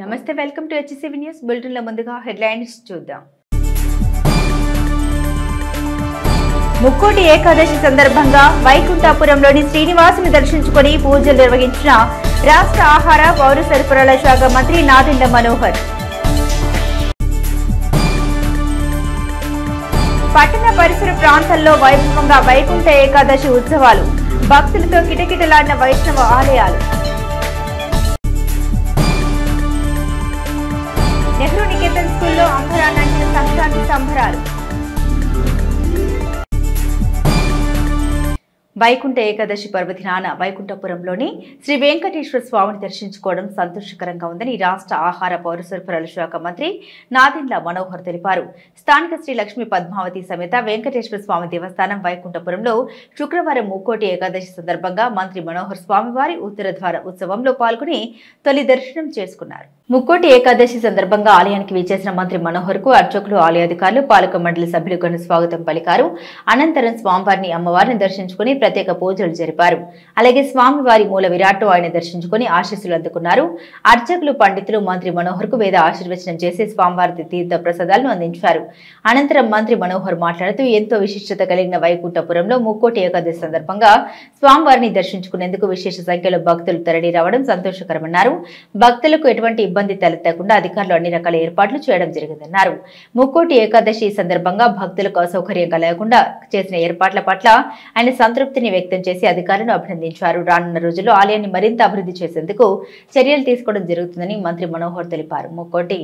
నమస్తే welcome to HCV news bulletin లో ముందుగా హెడ్లైన్స్ చూద్దాం. ముక్కోటి ఏకాదశి సందర్భంగా వైకుంఠపురంలోని శ్రీనివాసుని దర్శించుకొని పూజలు నిర్వహించిన రాష్ట్ర ఆహార పౌర సరఫరాల శాఖ మంత్రి నాదెండ్ల మనోహర్. పట్టణ పరిసర ప్రాంతాల్లో వైభవంగా వైకుంఠ ఏకాదశి ఉత్సవాలు, భక్తులతో కిటకిటలాడిన వైష్ణవ ఆలయాలు. నెహ్రూ నికేతన్ స్కూల్లో అంబరానంటిన సంక్రాంతి సంబరాలు. వైకుంఠ ఏకాదశి పర్వదినాన వైకుంఠపురంలోని శ్రీ వెంకటేశ్వర స్వామిని దర్శించుకోవడం సంతోషకరంగా ఉందని రాష్ట్ర ఆహార పౌర సరఫరాల శాఖ మంత్రి నాదెండ్ల మనోహర్ తెలిపారు. స్థానిక శ్రీ లక్ష్మీ పద్మావతి సమేత వెంకటేశ్వర స్వామి దేవస్థానం వైకుంఠపురంలో శుక్రవారం ముక్కోటి ఏకాదశి సందర్భంగా మంత్రి మనోహర్ స్వామివారి ఉత్తరద్వార ఉత్సవంలో పాల్గొని తొలి దర్శనం చేసుకున్నారు. ముక్కోటి ఏకాదశి సందర్భంగా ఆలయానికి విచ్చేసిన మంత్రి మనోహర్ కు అర్చకులు, ఆలయాధికారులు, పాలక మండలి సభ్యులు ఘన స్వాగతం పలికారు. అనంతరం స్వామివారిని, అమ్మవారిని దర్శించుకుని ప్రత్యేక పూజలు జరిపారు. అలాగే స్వామివారి మూల విరాట్టు ఆయన దర్శించుకుని ఆశీస్సులు అందుకున్నారు. అర్చకులు, పండితులు మంత్రి మనోహర్ కు వేద ఆశీర్వచనం చేసి స్వామివారి తీర్థ ప్రసాదాలను అందించారు. అనంతరం మంత్రి మనోహర్ మాట్లాడుతూ ఎంతో విశిష్టత కలిగిన వైకుంఠపురంలో ముక్కోటి ఏకాదశి సందర్భంగా స్వామివారిని దర్శించుకునేందుకు విశేష సంఖ్యలో భక్తులు తరలి రావడం సంతోషకరమన్నారు. భక్తులకు ఎటువంటి ఇబ్బంది తలెత్తకుండా అధికారులు అన్ని రకాల ఏర్పాట్లు చేయడం జరిగిందన్నారు. ముక్కోటి ఏకాదశి సందర్భంగా భక్తులకు అసౌకర్యం కలగకుండా చేసిన ఏర్పాట్ల పట్ల ఆయన సంతృప్తిని వ్యక్తం చేసి అధికారులను అభినందించారు. రానున్న రోజుల్లో ఆలయాన్ని మరింత అభివృద్ధి చేసేందుకు చర్యలు తీసుకోవడం జరుగుతుందని మంత్రి మనోహర్ తెలిపారు. ముక్కోటి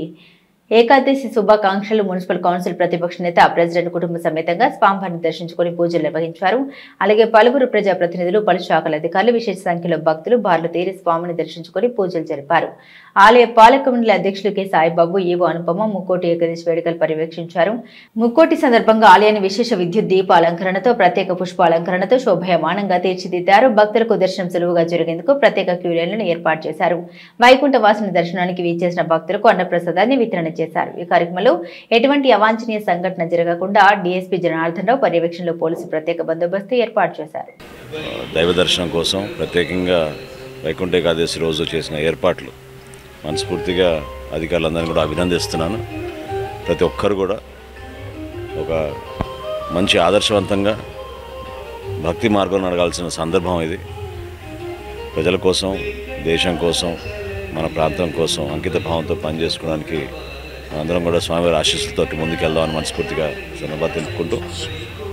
ఏకాదశి శుభాకాంక్షలు. మున్సిపల్ కౌన్సిల్ ప్రతిపక్ష నేత ప్రెసిడెంట్ కుటుంబ సమేతంగా స్వామివారిని దర్శించుకుని పూజలు నిర్వహించారు. అలాగే పలువురు ప్రజాప్రతినిధులు, పలు శాఖల అధికారులు, విశేష సంఖ్యలో భక్తులు బార్లు తీరి స్వామిని దర్శించుకుని పూజలు జరిపారు. ఆలయ పాలక మండలి అధ్యక్షులు కె సాయిబాబు, ఈవో అనుపమ ముక్కోటి ఏకాదశి వేడుకలు పర్యవేక్షించారు. ముక్కోటి సందర్భంగా ఆలయాన్ని విశేష విద్యుత్ దీప అలంకరణతో, ప్రత్యేక పుష్పాలంకరణతో శోభాయమానంగా తీర్చిదిద్దారు. భక్తులకు దర్శనం సులువుగా జరిగేందుకు ప్రత్యేక క్యూ లైన్లను ఏర్పాటు చేశారు. వైకుంఠ వాసుని దర్శనానికి వీచేసిన భక్తులకు అన్నప్రసాదాన్ని వితరణ చేశారు. ఈ కార్యక్రమంలో ఎటువంటి అవాంఛనీయ సంఘటన జరగకుండా డీఎస్పీ జనార్దన్ రావు పర్యవేక్షణలో పోలీసులు ప్రత్యేక బందోబస్తు ఏర్పాటు చేశారు. దైవ దర్శనం కోసం ప్రత్యేకంగా వైకుంఠ ఏకాదశి రోజు చేసిన ఏర్పాట్లు మనస్ఫూర్తిగా అధికారులందరినీ కూడా అభినందిస్తున్నాను. ప్రతి ఒక్కరు కూడా ఒక మంచి ఆదర్శవంతంగా భక్తి మార్గంలో నడగాల్సిన సందర్భం ఇది. ప్రజల కోసం, దేశం కోసం, మన ప్రాంతం కోసం అంకిత భావంతో పనిచేసుకోవడానికి అందరం కూడా స్వామివారి ఆశీస్సులతో ముందుకెళ్దామని మనస్ఫూర్తిగా సందర్భంగా తెలుపుకుంటూ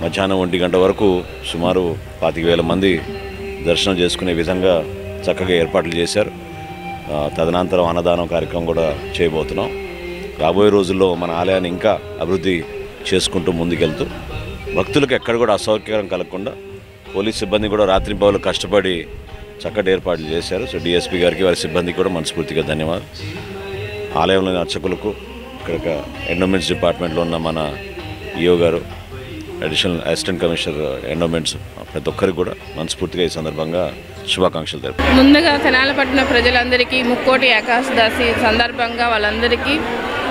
మధ్యాహ్నం 1 గంట వరకు సుమారు 25,000 మంది దర్శనం చేసుకునే విధంగా చక్కగా ఏర్పాట్లు చేశారు. తదనంతరం అన్నదానం కార్యక్రమం కూడా చేయబోతున్నాం. రాబోయే రోజుల్లో మన ఆలయాన్ని ఇంకా అభివృద్ధి చేసుకుంటూ ముందుకెళ్తూ భక్తులకు ఎక్కడ కూడా అసౌకర్యం కలగకుండా పోలీస్ సిబ్బంది కూడా రాత్రింపవలు కష్టపడి చక్కటి ఏర్పాట్లు చేశారు. సో డిఎస్పీ గారికి, వారి సిబ్బందికి కూడా మనస్ఫూర్తిగా ధన్యవాదాలు. ఆలయంలోని అర్చకులకు, ఇక్కడ ఎండోమెంట్స్ డిపార్ట్మెంట్లో ఉన్న మన ఈఓ గారు, అడిషనల్ అసిస్టెంట్ కమిషనర్ ఎండోమెంట్స్, ప్రతి ఒక్కరికి కూడా మనస్ఫూర్తిగా ఈ సందర్భంగా శుభాకాంక్షలు తెలుపు. ముందుగా తెనాలపట్నం ప్రజలందరికీ ముక్కోటి ఏకాదశి సందర్భంగా వాళ్ళందరికీ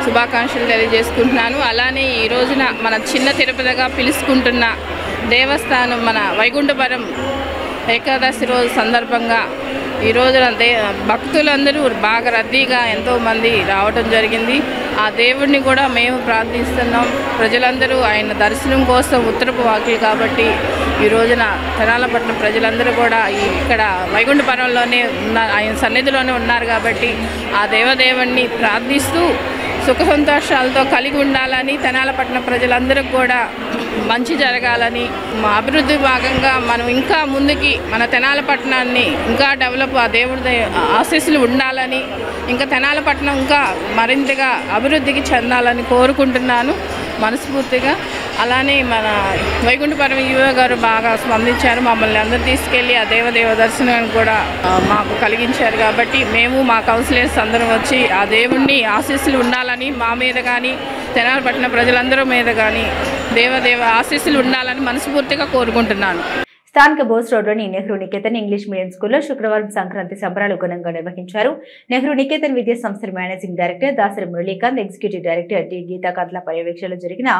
శుభాకాంక్షలు తెలియజేసుకుంటున్నాను. అలానే ఈ రోజున మన చిన్న తిరుపతిగా పిలుచుకుంటున్న దేవస్థానం మన వైకుంఠపురం ఏకాదశి రోజు సందర్భంగా ఈ రోజున భక్తులందరూ బాగా రద్దీగా ఎంతోమంది రావడం జరిగింది. ఆ దేవుడిని కూడా మేము ప్రార్థిస్తున్నాం. ప్రజలందరూ ఆయన దర్శనం కోసం ఉత్తరపు వాకిలు కాబట్టి ఈ రోజున తెనాలపట్నం ప్రజలందరూ కూడా ఇక్కడ వైకుంఠపురంలోనే ఆయన సన్నిధిలోనే ఉన్నారు కాబట్టి ఆ దేవదేవుణ్ణి ప్రార్థిస్తూ సుఖ సంతోషాలతో కలిగి ఉండాలని, తెనాలపట్నం ప్రజలందరికీ కూడా మంచి జరగాలని, అభివృద్ధి భాగంగా మనం ఇంకా ముందుకి మన తెనాలపట్నాన్ని ఇంకా డెవలప్, ఆ దేవుడి ఆశీస్సులు ఉండాలని, ఇంకా తెనాలపట్నం ఇంకా మరింతగా అభివృద్ధికి చెందాలని కోరుకుంటున్నాను మనస్ఫూర్తిగా. అలానే మన వైకుంఠపురం ఈవో గారు బాగా స్పందించారు. మమ్మల్ని అందరూ తీసుకెళ్ళి ఆ దేవదేవ దర్శనాన్ని కూడా మాకు కలిగించారు కాబట్టి మేము మా కౌన్సిలర్స్ అందరం వచ్చి ఆ దేవుణ్ణి ఆశీస్సులు ఉండాలని, మా మీద కానీ తెనాలపట్నం ప్రజలందరి మీద కానీ దేవదేవ ఆశీస్సులు ఉండాలని మనస్ఫూర్తిగా కోరుకుంటున్నాను. స్థానిక బోస్ రోడ్లోని నెహ్రూ నికేతన్ ఇంగ్లీష్ మీడియం స్కూల్లో శుక్రవారం సంక్రాంతి సంబరాలు ఘనంగా నిర్వహించారు. నెహ్రూ నికేతన్ విద్యా సంస్థల managing director Dasari Muralikanth, executive director T గీతాకాంత్ల పర్యవేక్షణలో జరిగిన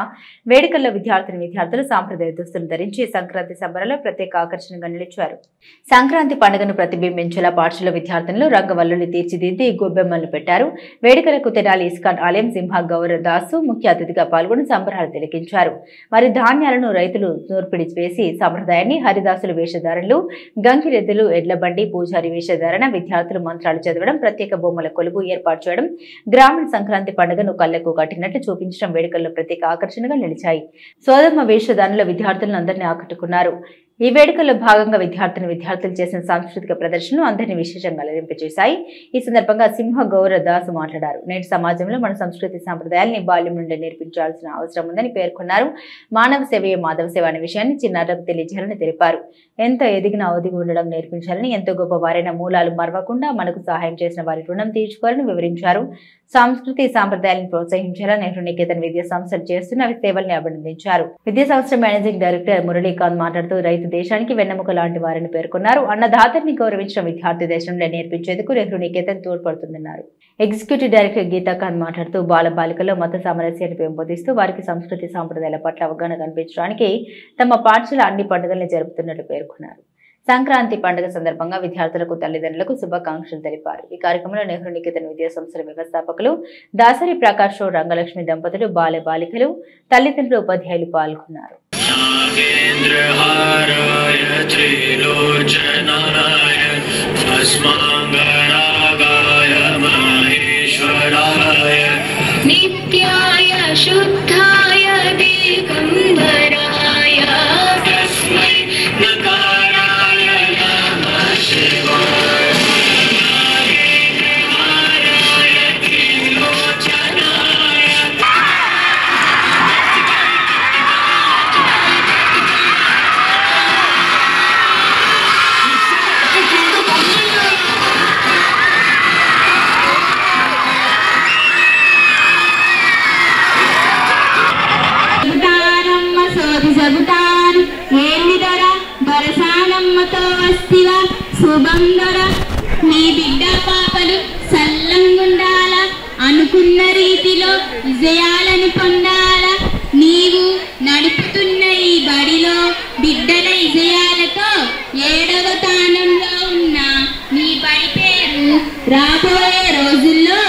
వేడుకల్లో విద్యార్థులు సాంప్రదాయ దుస్తులు ధరించి సంక్రాంతి సంబరాల్లో ప్రత్యేక ఆకర్షణగా నిలిచారు. సంక్రాంతి పండుగను ప్రతిబింబించేలా పాఠశాల విద్యార్థులు రంగవల్లులు తీర్చిదిద్ది గొబ్బెమ్మలు పెట్టారు. వేడుకలకు తెనాలి ఇస్కాన్ ఆలయం సింహ గౌర దాసు ముఖ్య అతిథిగా పాల్గొని సంబరాలు తిలకించారు. వారి ధాన్యాలను రైతులు నూర్పిడి వేసి సంప్రదాయాన్ని హరిదాసుల వేషధారణలు, గంగిరెద్దులు, ఎడ్లబండి, పూజారి వేషధారణ, విద్యార్థులు మంత్రాలు చదవడం, ప్రత్యేక బొమ్మల కొలువు ఏర్పాటు చేయడం, గ్రామీణ సంక్రాంతి పండుగను కళ్లకు కట్టినట్లు చూపించడం వేడుకల్లో ప్రత్యేక ఆకర్షణగా నిలిచాయి. సోదమ్మ వేషధారణలో విద్యార్థులను అందరినీ ఆకట్టుకున్నారు. ఈ వేడుకల్లో భాగంగా విద్యార్థులు చేసిన సాంస్కృతిక ప్రదర్శనలు అందరినీ విశేషంగా అలరింపజేశాయి. ఈ సందర్భంగా సింహ గౌర దాసు మాట్లాడారు. నేటి సమాజంలో మన సంస్కృతి సాంప్రదాయాల్ని బాల్యం నుండి నేర్పించాల్సిన అవసరం ఉందని పేర్కొన్నారు. మానవ సేవయే మాధవ సేవ అనే విషయాన్ని చిన్నారులకు తెలియజేయాలని తెలిపారు. ఎంత ఎదిగినా ఒదిగి ఉండడం నేర్పించాలని, ఎంతో గొప్ప వారైన మూలాలు మరవకుండా మనకు సహాయం చేసిన వారి రుణం తీర్చుకోవాలని వివరించారు. సంస్కృతి సాంప్రదాయాలను ప్రోత్సహించేలా నెహ్రూ నికేతన్ విద్యా సంస్థలు చేస్తున్న సేవల్ని అభినందించారు. విద్యా సంస్థ మేనేజింగ్ డైరెక్టర్ మురళీకాంత్ మాట్లాడుతూ రైతు దేశానికి వెన్నెముక లాంటి వారని పేర్కొన్నారు. అన్నదాతని గౌరవించిన విద్యార్థి దేశంలో నేర్పించేందుకు నెహ్రూ నికేతన్ తోడ్పడుతుందన్నారు. ఎగ్జిక్యూటివ్ డైరెక్టర్ గీతాకాంత్ మాట్లాడుతూ బాలబాలికల్లో మత సామరస్యాన్ని పెంపొందిస్తూ వారికి సంస్కృతి సాంప్రదాయాల పట్ల అవగాహన కల్పించడానికి తమ పాఠశాల అన్ని పండుగల్ని జరుపుతున్నట్లు పేర్కొన్నారు. సంక్రాంతి పండుగ సందర్భంగా విద్యార్థులకు, తల్లిదండ్రులకు శుభాకాంక్షలు తెలిపారు. ఈ కార్యక్రమంలో నెహ్రూ నికేతన్ విద్యా సంస్థల వ్యవస్థాపకులు దాసరి ప్రకాష్ రావు, రంగలక్ష్మి దంపతులు, బాలికలు, తల్లిదండ్రులు, ఉపాధ్యాయులు పాల్గొన్నారు. నీ బిడ్డ పాపలు సల్లంగుండాల, అనుకున్న రీతిలో విజయాలను పొందాల. నీవు నడుపుతున్న ఈ బడిలో బిడ్డల విజయాలతో 7వ స్థానంలో ఉన్న నీ బడి పేరు రాబోయే రోజుల్లో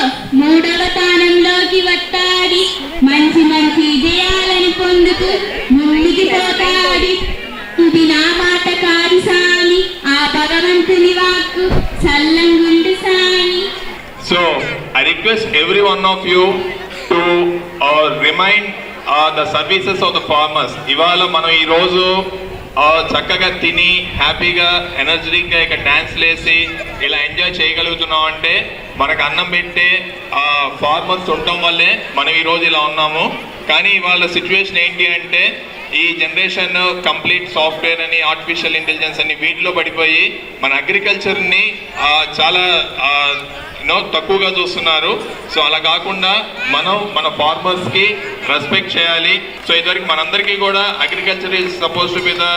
3వ స్థానంలోకి వస్తాది. మంచి విజయాలను పొందుతూ ముందుకు పోతాది. ఇది నా మాట కాదు సామి, ఆ భగవంతుని వాక్కు చల్లంగుండు సామి. So I request every one of you to remind the services of the farmers. ఇవాళ మనం ఈ రోజు చక్కగా తిని హ్యాపీగా ఎనర్జెటిక్గా ఇక డాన్స్లు వేసి ఇలా ఎంజాయ్ చేయగలుగుతున్నాం అంటే మనకు అన్నం పెట్టే ఫార్మర్స్ ఉండటం వల్లే మనం ఈరోజు ఇలా ఉన్నాము. కానీ ఇవాళ సిచ్యువేషన్ ఏంటి అంటే ఈ జనరేషన్ కంప్లీట్ సాఫ్ట్వేర్ అని, ఆర్టిఫిషియల్ ఇంటెలిజెన్స్ అని వీటిలో పడిపోయి మన అగ్రికల్చర్ని చాలా తక్కువగా చూస్తున్నారు. సో అలా కాకుండా మనం మన ఫార్మర్స్కి రెస్పెక్ట్ చేయాలి. సో ఇదివరకు మనందరికీ కూడా agriculture is suppose to be the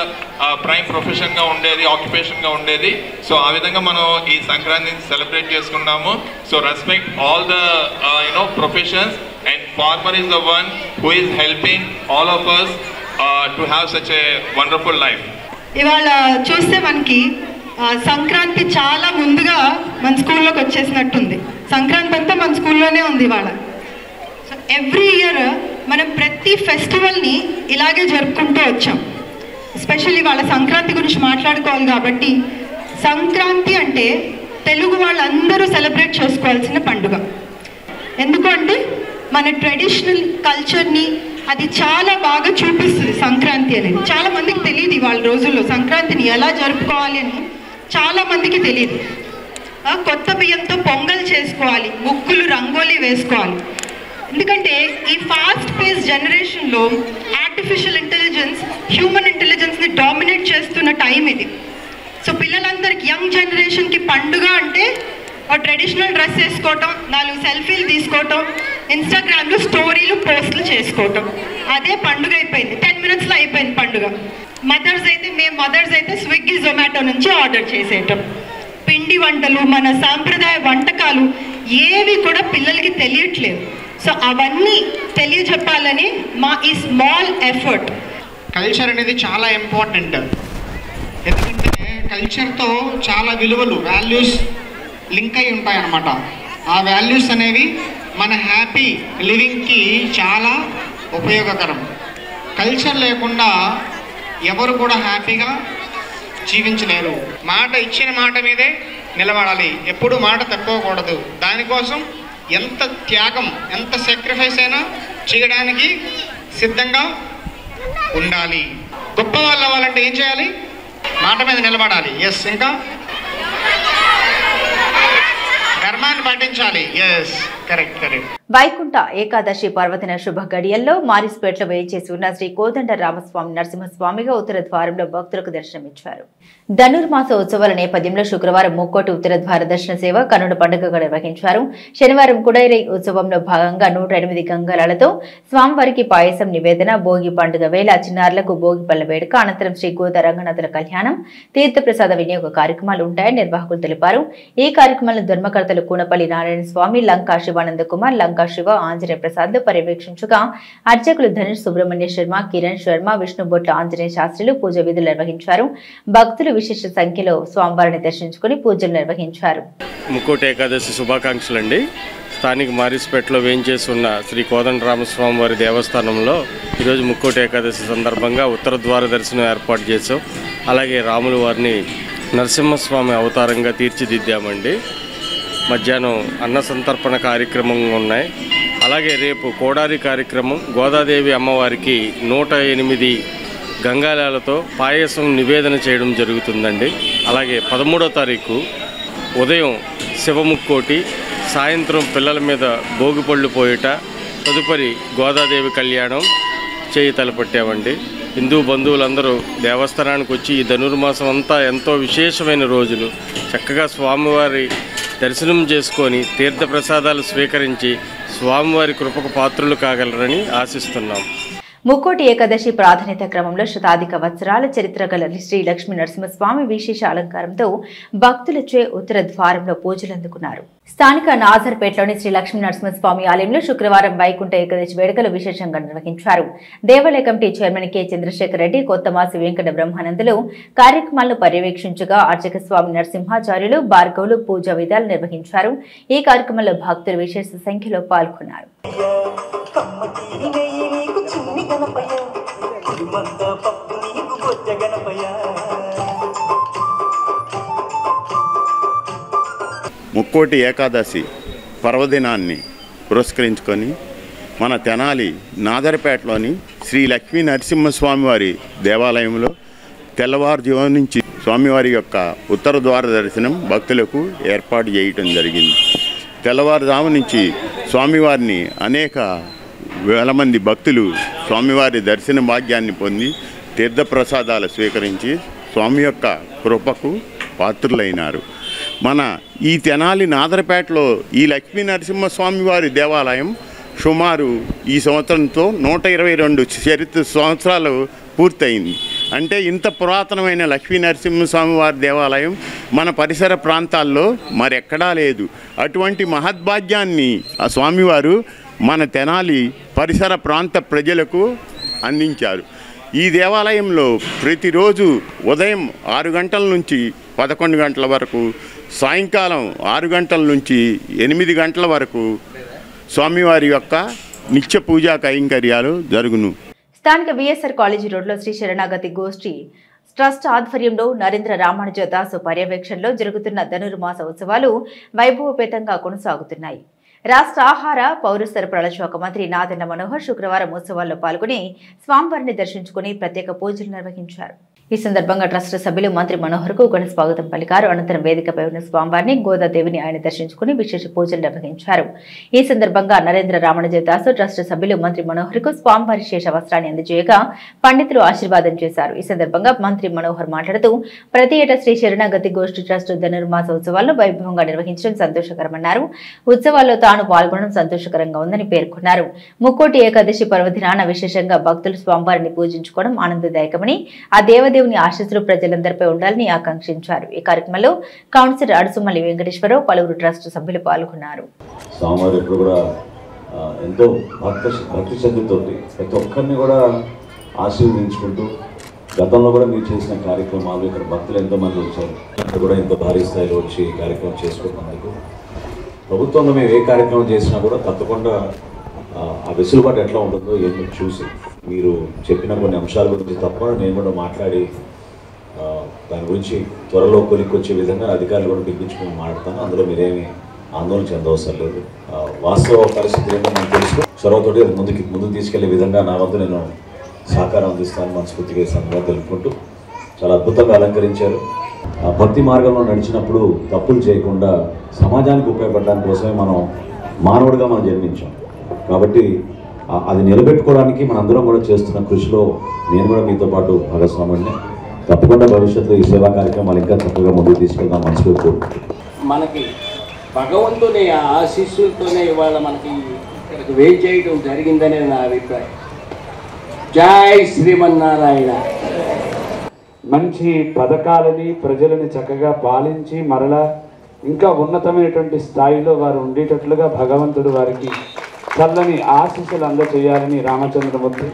prime ప్రొఫెషన్గా ఉండేది, ఆక్యుపేషన్గా ఉండేది. సో ఆ విధంగా మనం ఈ సంక్రాంతిని సెలబ్రేట్ చేసుకున్నాము. So respect all the professions and farmer is the one who is helping all of us to have such a wonderful life. ఇవాళ చూస్తే మనకి సంక్రాంతి చాలా ముందుగా మన స్కూల్లోకి వచ్చేసినట్టుంది. సంక్రాంతి అంతా మన స్కూల్లోనే ఉంది ఇవాళ. సో ఎవ్రీ ఇయర్ మనం ప్రతి ఫెస్టివల్ని ఇలాగే జరుపుకుంటూ వచ్చాం. ఎస్పెషల్లీ వాళ్ళ సంక్రాంతి గురించి మాట్లాడుకోవాలి కాబట్టి, సంక్రాంతి అంటే తెలుగు వాళ్ళందరూ సెలబ్రేట్ చేసుకోవాల్సిన పండుగ. ఎందుకంటే మన ట్రెడిషనల్ కల్చర్ని అది చాలా బాగా చూపిస్తుంది సంక్రాంతి అనేది. చాలా మందికి తెలియదు ఇవాళ రోజుల్లో సంక్రాంతిని ఎలా జరుపుకోవాలి అని చాలా మందికి తెలియదు. కొత్త బియ్యంతో పొంగల్ చేసుకోవాలి, ముగ్గులు రంగోలీ వేసుకోవాలి. ఎందుకంటే ఈ ఫాస్ట్ పేస్ జనరేషన్లో ఆర్టిఫిషియల్ ఇంటెలిజెన్స్ హ్యూమన్ ఇంటెలిజెన్స్ని డామినేట్ చేస్తున్న టైం ఇది. సో పిల్లలందరికీ, యంగ్ జనరేషన్కి పండుగ అంటే ట్రెడిషనల్ డ్రెస్ వేసుకోవటం, 4 సెల్ఫీలు తీసుకోవటం, ఇన్స్టాగ్రామ్లో స్టోరీలు పోస్టులు చేసుకోవటం, అదే పండుగ అయిపోయింది. 10 minutesలో అయిపోయింది పండుగ. మేము మదర్స్ అయితే స్విగ్గీ జొమాటో నుంచి ఆర్డర్ చేసేయటం. పిండి వంటలు, మన సాంప్రదాయ వంటకాలు ఏవి కూడా పిల్లలకి తెలియట్లేదు. సో అవన్నీ తెలియజెప్పాలని మా ఈ స్మాల్ ఎఫర్ట్. కల్చర్ అనేది చాలా ఇంపార్టెంట్. ఎందుకంటే కల్చర్తో చాలా విలువలు, వాల్యూస్ లింక్ అయి ఉంటాయన్నమాట. ఆ వాల్యూస్ అనేవి మన హ్యాపీ లివింగ్కి చాలా ఉపయోగకరం. కల్చర్ లేకుండా ఎవరు కూడా హ్యాపీగా జీవించలేరు. ఇచ్చిన మాట మీదే నిలబడాలి, ఎప్పుడు మాట తప్పకూడదు. దానికోసం ఎంత త్యాగం, ఎంత సాక్రిఫైస్ అయినా చేయడానికి సిద్ధంగా ఉండాలి. గొప్ప వాళ్ళు అవ్వాలంటే ఏం చేయాలి? మాట మీద నిలబడాలి. ఎస్. ఇంకా ధర్మాన్ని పాటించాలి. Yes, correct. వైకుంఠ ఏకాదశి పర్వదిన శుభ గడియల్లో మారిస్పేటలో వేయించేసి ఉన్న శ్రీ కోదండ రామస్వామి నరసింహస్వామిగా ఉత్తర ద్వారంలో భక్తులకు దర్శనమిచ్చారు. ధనుర్మాస ఉత్సవాల నేపథ్యంలో శుక్రవారం ముక్కోటి ఉత్తర ద్వార దర్శన సేవ కన్నుల పండుగగా నిర్వహించారు. శనివారం కుడైరై ఉత్సవంలో భాగంగా 108 గంగాలతో స్వామివారికి పాయసం నివేదన, భోగి పండుగ వేళ చిన్నారులకు భోగి పళ్ల వేడుక, అనంతరం శ్రీ గోదా రంగనాథుల కళ్యాణం, తీర్థప్రసాద వినియోగ కార్యక్రమాలు ఉంటాయని నిర్వాహకులు తెలిపారు. ఈ కార్యక్రమంలో ధర్మకర్తలు కూనపల్లి నారాయణ స్వామి, లంకా శివానంద కుమార్, లంకా శివ, ఆంజనేయ ప్రసాద్ పర్యవేక్షించగా అర్చకులు ధనుష్ సుబ్రహ్మణ్య శర్మ, కిరణ్ శర్మ, విష్ణుబొట్ల ఆంజనేయ శాస్త్రులు పూజ విధులు నిర్వహించారు. భక్తులు విశేష సంఖ్యలో స్వామివారిని దర్శించుకుని పూజలు నిర్వహించారు. ముక్కోటి ఏకాదశి శుభాకాంక్షలు అండి. స్థానిక మారిస్పేటలో వేయించేసి ఉన్న శ్రీ కోదండరామస్వామి వారి దేవస్థానంలో ఈరోజు ముక్కోటి ఏకాదశి సందర్భంగా ఉత్తర ద్వార దర్శనం ఏర్పాటు చేసాం. అలాగే రాముల వారిని నరసింహస్వామి అవతారంగా తీర్చిదిద్దామండి. మధ్యాహ్నం అన్న సంతర్పణ కార్యక్రమం ఉన్నాయి. అలాగే రేపు కోడారి కార్యక్రమం, గోదాదేవి అమ్మవారికి 108 గంగాలాలతో పాయసం నివేదన చేయడం జరుగుతుందండి. అలాగే 13వ తారీఖు ఉదయం శివముక్కోటి, సాయంత్రం పిల్లల మీద భోగిపళ్ళు పోయట, తదుపరి గోదాదేవి కళ్యాణం చేయి తలపట్టామండి. హిందూ బంధువులందరూ దేవస్థానానికి వచ్చి ఈ ధనుర్మాసం అంతా ఎంతో విశేషమైన రోజులు చక్కగా స్వామివారి దర్శనం చేసుకొని తీర్థప్రసాదాలు స్వీకరించి స్వామివారి కృపకు పాత్రులు కాగలరని ఆశిస్తున్నాం. ముక్కోటి ఏకాదశి ప్రాధాన్యత క్రమంలో శతాధిక వత్సరాల చరిత్ర గల శ్రీ లక్ష్మీ నరసింహస్వామి విశేష అలంకారంతో భక్తులచే ఉత్తర ద్వారంలో పూజలు అందుకున్నారు. స్థానిక నాజర్పేటలోని శ్రీ లక్ష్మీ నరసింహస్వామి ఆలయంలో శుక్రవారం వైకుంఠ ఏకాదశి వేడుకలు విశేషంగా నిర్వహించారు. దేవాలయ committee chairman K Chandrasekhar Reddy, Kothamasi Venkata బ్రహ్మానందులు కార్యక్రమాలను పర్యవేక్షించగా అర్చక స్వామి నరసింహాచార్యులు, భార్గవులు పూజా విధాలు నిర్వహించారు. ఈ కార్యక్రమంలో భక్తులు విశేష సంఖ్యలో పాల్గొన్నారు. ముక్కోటి ఏకాదశి పర్వదినాన్ని పురస్కరించుకొని మన తెనాలి నాదరపేటలోని శ్రీ లక్ష్మీ నరసింహస్వామి వారి దేవాలయంలో తెల్లవారుజాము నుంచి స్వామివారి యొక్క ఉత్తర ద్వార దర్శనం భక్తులకు ఏర్పాటు చేయటం జరిగింది. తెల్లవారుజాము నుంచి స్వామివారిని అనేక వేల మంది భక్తులు స్వామివారి దర్శన భాగ్యాన్ని పొంది తీర్థప్రసాదాలు స్వీకరించి స్వామి యొక్క కృపకు పాత్రులైనారు. మన ఈ తెనాలి నాదరపేటలో ఈ లక్ష్మీ నరసింహస్వామి వారి దేవాలయం సుమారు ఈ సంవత్సరంతో 122 చరిత్ర సంవత్సరాలు పూర్తయింది. అంటే ఇంత పురాతనమైన లక్ష్మీ నరసింహస్వామి వారి దేవాలయం మన పరిసర ప్రాంతాల్లో మరెక్కడా లేదు. అటువంటి మహద్భాగ్యాన్ని ఆ స్వామివారు మన తెనాలి పరిసర ప్రాంత ప్రజలకు అందించారు. ఈ దేవాలయంలో ప్రతిరోజు ఉదయం 6 గంటల నుంచి 11 గంటల వరకు, సాయంకాలం 6 గంటల నుంచి 8 గంటల వరకు స్వామివారి యొక్క నిత్య పూజా కైంకర్యాలు జరుగును. స్థానిక విఎస్ఆర్ కాలేజీ రోడ్లో శ్రీ శరణాగతి గోష్ఠి ట్రస్ట్ ఆధ్వర్యంలో నరేంద్ర రామానుజ దాసు పర్యవేక్షణలో జరుగుతున్న ధనుర్మాస ఉత్సవాలు వైభవపేతంగా కొనసాగుతున్నాయి. రాష్ట్ర ఆహార పౌర సరఫరాల శాఖ మంత్రి నాదెండ్ల మనోహర్ శుక్రవారం ఉత్సవాల్లో పాల్గొని స్వామివారిని దర్శించుకుని ప్రత్యేక పూజలు నిర్వహించారు. ఈ సందర్భంగా ట్రస్ట్ సభ్యులు మంత్రి మనోహర్కు ఘన స్వాగతం పలికారు. అనంతరం వేదికపై ఉన్న స్వామివారిని గోదాదేవిని ఆయన దర్శించుకుని విశేష పూజలు నిర్వహించారు. ఈ సందర్భంగా నరేంద్ర రామణజయదాసు ట్రస్ట్ సభ్యులు మంత్రి మనోహర్కు స్వామివారి శేష వస్త్రాన్ని అందజేయగా పండితులు ఆశీర్వాదం చేశారు. ఈ సందర్భంగా మంత్రి మనోహర్ మాట్లాడుతూ ప్రతి ఏటా శ్రీ శరణగతి గోష్ఠి ట్రస్ట్ ధనుర్మాస ఉత్సవాలను వైభవంగా నిర్వహించడం సంతోషకరమన్నారు. ఉత్సవాల్లో తాను పాల్గొనడం సంతోషకరంగా ఉందని పేర్కొన్నారు. ముక్కోటి ఏకాదశి పర్వదినాన విశేషంగా భక్తులు స్వామివారిని పూజించుకోవడం ఆనందదాయకమని, ఆ దేవదేవుని ఆశీస్సులు ప్రజలందరిపై ఉండాలని ఆకాంక్షించారు. ఈ కార్యక్రమంలో కౌన్సిలర్ అడుసుమల్లి వెంకటేశ్వరరావు, పలువురు ట్రస్ట్ సభ్యులు పాల్గొన్నారు. స్వామివారు ఎప్పుడు కూడా ఎంతో భక్తి శ్రద్ధతో ప్రతి ఒక్కరిని కూడా ఆశీర్వదించుకుంటూ, గతంలో కూడా మీరు చేసిన కార్యక్రమాలు ఇక్కడ భక్తులు ఎంతోమంది వచ్చారు, ఇక్కడ కూడా ఎంతో భారీ స్థాయిలో వచ్చి ఈ కార్యక్రమం చేసుకున్నందుకు ప్రభుత్వంలో మేము ఏ కార్యక్రమం చేసినా కూడా తప్పకుండా ఆ వెసులుబాటు ఎట్లా ఉంటుందో ఏమి చూసి మీరు చెప్పిన కొన్ని అంశాల గురించి తప్పకుండా నేను కూడా మాట్లాడి దాని గురించి త్వరలో కొలిక్కొచ్చే విధంగా అధికారులు కూడా పిలిపించుకుని మాట్లాడతాను. అందులో మీరేమి ఆందోళన చెందవసరం లేదు. వాస్తవ పరిస్థితి ఏంటో మనం తెలుసు, చొరవతోటి ముందుకు తీసుకెళ్లే విధంగా నా వద్ద నేను సహకారం అందిస్తాను మనస్ఫూర్తిగా ఈ సందర్భంగా తెలుపుకుంటూ చాలా అద్భుతంగా అలంకరించారు. భక్తి మార్గంలో నడిచినప్పుడు తప్పులు చేయకుండా సమాజానికి ఉపయోగపడడానికి కోసమే మనం మానవుడిగా మనం జన్మించాం. కాబట్టి అది నిలబెట్టుకోవడానికి మనందరం కూడా చేస్తున్న కృషిలో నేను కూడా మీతో పాటు భాగస్వామిని. తప్పకుండా భవిష్యత్తులో ఈ సేవా కార్యక్రమాలు ఇంకా చక్కగా ముందుకు తీసుకెళ్దాం మనస్ఫూర్తి. మనకి భగవంతుని ఆశీస్సులతోనే ఇవాళ మనకి ఇక్కడికి వెయిట్ చేయడం జరిగిందనే నా అభిప్రాయం. జై శ్రీమన్నారాయణ. మంచి పథకాలని ప్రజలని చక్కగా పాలించి మరలా ఇంకా ఉన్నతమైనటువంటి స్థాయిలో వారు ఉండేటట్లుగా భగవంతుడు వారికి చల్లని ఆశీస్సులు అందజేయాలని రామచంద్రమూర్తి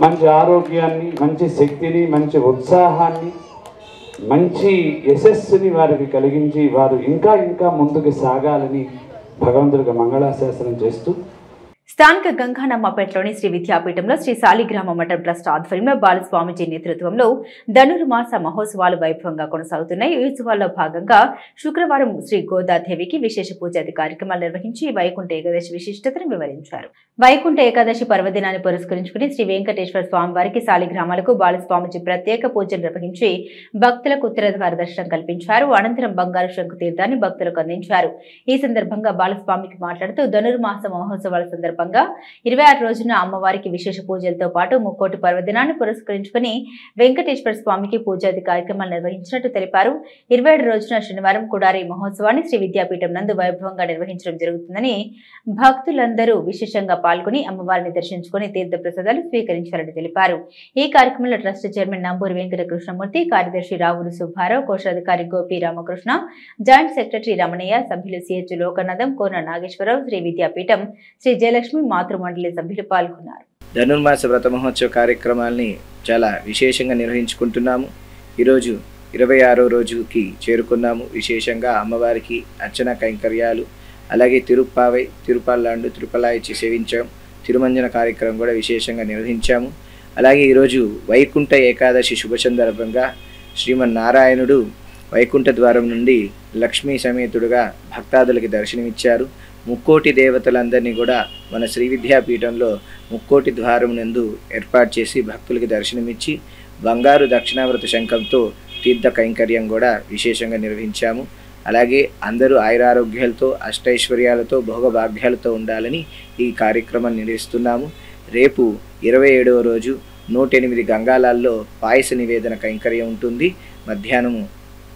మంచి ఆరోగ్యాన్ని, మంచి శక్తిని, మంచి ఉత్సాహాన్ని, మంచి యశస్సుని వారికి కలిగించి వారు ఇంకా ఇంకా ముందుకు సాగాలని భగవంతుడికి మంగళాశాసనం చేస్తూ స్థానిక గంగానమ్మపేటలోని శ్రీ విద్యాపీఠంలో శ్రీ సాలిగ్రామ మఠం ట్రస్ట్ ఆధ్వర్యంలో బాలస్వామిజీ నేతృత్వంలో ధనుర్మాస మహోత్సవాలు వైభవంగా కొనసాగుతున్నాయి. ఈ ఉత్సవాల్లో భాగంగా శుక్రవారం శ్రీ గోదాదేవికి విశేష పూజాది కార్యక్రమాలు నిర్వహించి వైకుంఠ ఏకాదశి విశిష్టతను వివరించారు. వైకుంఠ ఏకాదశి పర్వదినాన్ని పురస్కరించుకుని శ్రీ వెంకటేశ్వర స్వామివారికి సాలిగ్రామాలకు బాలస్వామిజీ ప్రత్యేక పూజలు నిర్వహించి భక్తులకు ఉత్తరాధార దర్శనం కల్పించారు. అనంతరం బంగారు శంకు తీర్థాన్ని భక్తులకు అందించారు. ఈ సందర్భంగా బాలస్వామికి మాట్లాడుతూ ధనుర్మాస మహోత్సవాల సందర్భంగా 26 రోజున అమ్మవారికి విశేష పూజలతో పాటు ముక్కోటి పర్వదినాన్ని పురస్కరించుకుని వెంకటేశ్వర స్వామికి పూజాది కార్యక్రమాలు నిర్వహించినట్టు తెలిపారు. 27 రోజున శనివారం కుడారి మహోత్సవాన్ని శ్రీ విద్యాపీఠం నందు వైభవంగా నిర్వహించడం జరుగుతుందని, భక్తులందరూ విశేషంగా పాల్గొని అమ్మవారిని దర్శించుకుని తీర్థ ప్రసాదాలు స్వీకరించారని తెలిపారు. ఈ కార్యక్రమంలో ట్రస్ట్ చైర్మన్ నంబూరి వెంకట కృష్ణమూర్తి, కార్యదర్శి రావులు సుబ్బారావు, కోశాధికారి గోపి రామకృష్ణ, జాయింట్ సెక్రటరీ రమణయ్య, సభ్యులు సిహెచ్ లోకనాథం, కోన నాగేశ్వరరావు, శ్రీ విద్యాపీఠం శ్రీ జయలక్ష్మి మాతృమండలి సభ్యులు పాల్గొన్నారు. ధనుర్మాస వ్రత మహోత్సవ కార్యక్రమాల్ని చాలా విశేషంగా నిర్వహించుకుంటున్నాము. ఈరోజు 26వ రోజుకి చేరుకున్నాము. విశేషంగా అమ్మవారికి అర్చన కైంకర్యాలు, అలాగే తిరుప్పావై, తిరుపల్లాండు, తిరుపలాయిచి సేవించాం. తిరుమంజన కార్యక్రమం కూడా విశేషంగా నిర్వహించాము. అలాగే ఈరోజు వైకుంఠ ఏకాదశి శుభ సందర్భంగా శ్రీమన్నారాయణుడు వైకుంఠ ద్వారం నుండి లక్ష్మీ సమేతుడుగా భక్తాదులకి దర్శనమిచ్చారు. ముక్కోటి దేవతలందరినీ కూడా మన శ్రీ విద్యాపీఠంలో ముక్కోటి ద్వారం నందు ఏర్పాటు చేసి భక్తులకి దర్శనమిచ్చి బంగారు దక్షిణావ్రత శంఖంతో తీర్థ కైంకర్యం కూడా విశేషంగా నిర్వహించాము. అలాగే అందరూ ఆయురారోగ్యాలతో, అష్టైశ్వర్యాలతో, భోగభాగ్యాలతో ఉండాలని ఈ కార్యక్రమం నిర్వహిస్తున్నాము. రేపు 27వ రోజు 108 గంగాలాల్లో పాయస నివేదన కైంకర్యం ఉంటుంది. మధ్యాహ్నం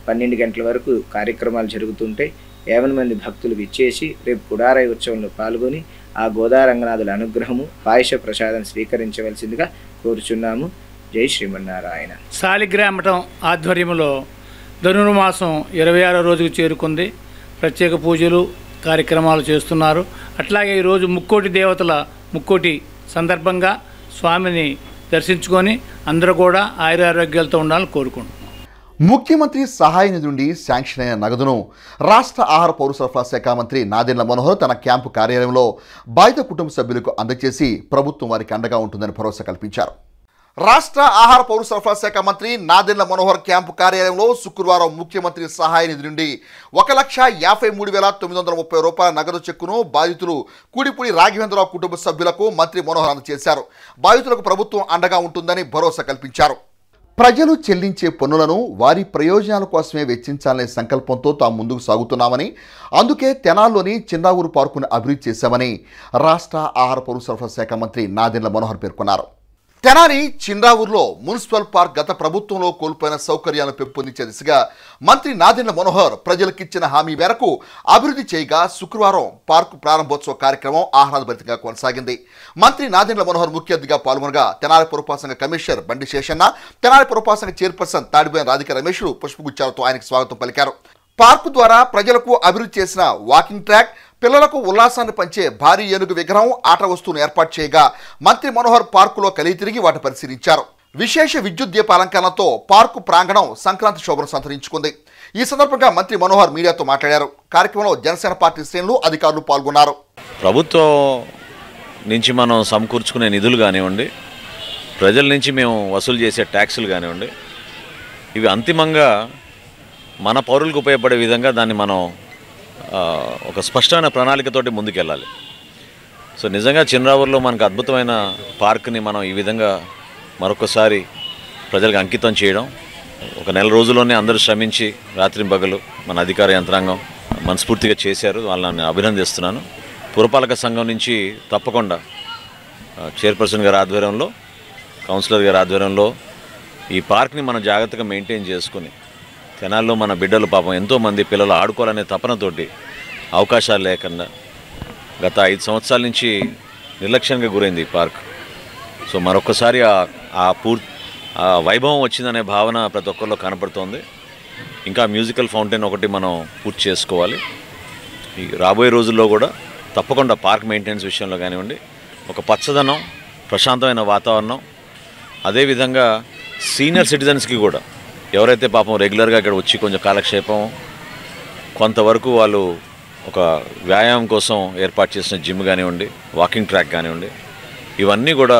12 గంటల వరకు కార్యక్రమాలు జరుగుతుంటాయి. 50 మంది భక్తులు విచ్చేసి రేపు కుడారాయి ఉత్సవంలో పాల్గొని ఆ గోదారంగనాథుల అనుగ్రహము, పాయస ప్రసాదం స్వీకరించవలసిందిగా కోరుచున్నాము. జై శ్రీమన్నారాయణ. సాలిగ్రామటం ఆధ్వర్యంలో ధనుర్మాసం 26వ రోజుకు చేరుకుంది. ప్రత్యేక పూజలు కార్యక్రమాలు చేస్తున్నారు. అట్లాగే ఈరోజు ముక్కోటి దేవతల ముక్కోటి సందర్భంగా స్వామిని దర్శించుకొని అందరూ కూడా ఆయురారోగ్యాలతో ఉండాలని కోరుకుంటున్నాం. ముఖ్యమంత్రి సహాయ నిధి నుండి శాంక్షన్ అయిన నగదును రాష్ట్ర ఆహార పౌర సరఫరా శాఖ మంత్రి నాదెండ్ల మనోహర్ తన క్యాంపు కార్యాలయంలో బాధిత కుటుంబ సభ్యులకు అందజేసి ప్రభుత్వం వారికి అండగా ఉంటుందని భరోసా కల్పించారు. రాష్ట్ర ఆహార పౌర సరఫరా శాఖ మంత్రి నాదెండ్ల మనోహర్ క్యాంపు కార్యాలయంలో శుక్రవారం ముఖ్యమంత్రి సహాయ నిధి నుండి 1,53,930 రూపాయల నగదు చెక్కును బాధితులు కూడిపూడి రాఘవేంద్రరావు కుటుంబ సభ్యులకు మంత్రి మనోహర్ అందజేశారు. బాధితులకు ప్రభుత్వం అండగా ఉంటుందని భరోసా కల్పించారు. ప్రజలు చెల్లించే పన్నులను వారి ప్రయోజనాల కోసమే వెచ్చించాలనే సంకల్పంతో తాము ముందుకు సాగుతున్నామని, అందుకే తెనాల్లోని చిన్నావూరు పార్కును అభివృద్ధి చేశామని రాష్ట్ర ఆహార పౌర సరఫరా శాఖ మంత్రి నాదెండ్ల మనోహర్ పేర్కొన్నారు. తెనాలి చిన్నావూరులో మున్సిపల్ పార్క్ గత ప్రభుత్వంలో కోల్పోయిన సౌకర్యాలను పెంపొందించే దిశగా మంత్రి నాదెండ్ల మనోహర్ ప్రజలకిచ్చిన హామీ మేరకు అభివృద్ధి చేయగా శుక్రవారం పార్కు ప్రారంభోత్సవ కార్యక్రమం ఆహ్లాదభరితంగా కొనసాగింది. మంత్రి నాదెండ్ల మనోహర్ ముఖ్య అతిథిగా పాల్గొనగా తెనాలి పురపాలక సంఘ కమిషనర్ బండి శేషన్న, తెనాలి పురపాలక సంఘ చైర్పర్సన్ తాడిబోయిన రాధిక రమేష్లు పుష్పగుచ్చాలతో ఆయనకు స్వాగతం పలికారు. పార్కు ద్వారా ప్రజలకు అభివృద్ధి చేసిన వాకింగ్ ట్రాక్, పిల్లలకు ఉల్లాసాన్ని పంచే భారీ ఏనుగు విగ్రహం, ఆట వస్తువును ఏర్పాటు చేయగా మంత్రి మనోహర్ పార్కులో కలిగి తిరిగి వాటిని పరిశీలించారు. విశేష విద్యుత్ దీప అలంకరణతో పార్కు ప్రాంగణం సంక్రాంతి శోభను సంతరించుకుంది. ఈ సందర్భంగా మంత్రి మనోహర్ మీడియాతో మాట్లాడారు. కార్యక్రమంలో జనసేన పార్టీ శ్రేణులు, అధికారులు పాల్గొన్నారు. ప్రభుత్వం నుంచి మనం సమకూర్చుకునే నిధులు కానివ్వండి, ప్రజల నుంచి మేము వసూలు చేసే ట్యాక్సులు కానివ్వండి, ఇవి అంతిమంగా మన పౌరులకు ఉపయోగపడే విధంగా దాన్ని మనం ఒక స్పష్టమైన ప్రణాళికతోటి ముందుకెళ్ళాలి. సో నిజంగా చిన్నావూరులో మనకు అద్భుతమైన పార్క్ని మనం ఈ విధంగా మరొకసారి ప్రజలకు అంకితం చేయడం, ఒక నెల రోజుల్లోనే అందరూ శ్రమించి రాత్రింబగలు మన అధికార యంత్రాంగం మనస్ఫూర్తిగా చేశారు. వాళ్ళని అభినందిస్తున్నాను. పురపాలక సంఘం నుంచి తప్పకుండా చైర్పర్సన్ గారి ఆధ్వర్యంలో, కౌన్సిలర్ గారి ఆధ్వర్యంలో ఈ పార్క్ని మనం జాగ్రత్తగా మెయింటైన్ చేసుకుని, తెనాల్లో మన బిడ్డలు పాపం ఎంతోమంది పిల్లలు ఆడుకోవాలనే తపనతోటి అవకాశాలు లేకుండా గత 5 సంవత్సరాల నుంచి నిర్లక్ష్యంగా గురైంది ఈ పార్క్. సో మరొకసారి ఆ వైభవం వచ్చిందనే భావన ప్రతి ఒక్కరిలో కనపడుతోంది. ఇంకా మ్యూజికల్ ఫౌంటైన్ ఒకటి మనం పూర్తి చేసుకోవాలి. ఈ రాబోయే రోజుల్లో కూడా తప్పకుండా పార్క్ మెయింటెనెన్స్ విషయంలో కానివ్వండి, ఒక పచ్చదనం, ప్రశాంతమైన వాతావరణం, అదేవిధంగా సీనియర్ సిటిజన్స్కి కూడా ఎవరైతే పాపం రెగ్యులర్గా ఇక్కడ వచ్చి కొంచెం కాలక్షేపం, కొంతవరకు వాళ్ళు ఒక వ్యాయామం కోసం ఏర్పాటు చేసిన జిమ్ కానివ్వండి, వాకింగ్ ట్రాక్ కానివ్వండి, ఇవన్నీ కూడా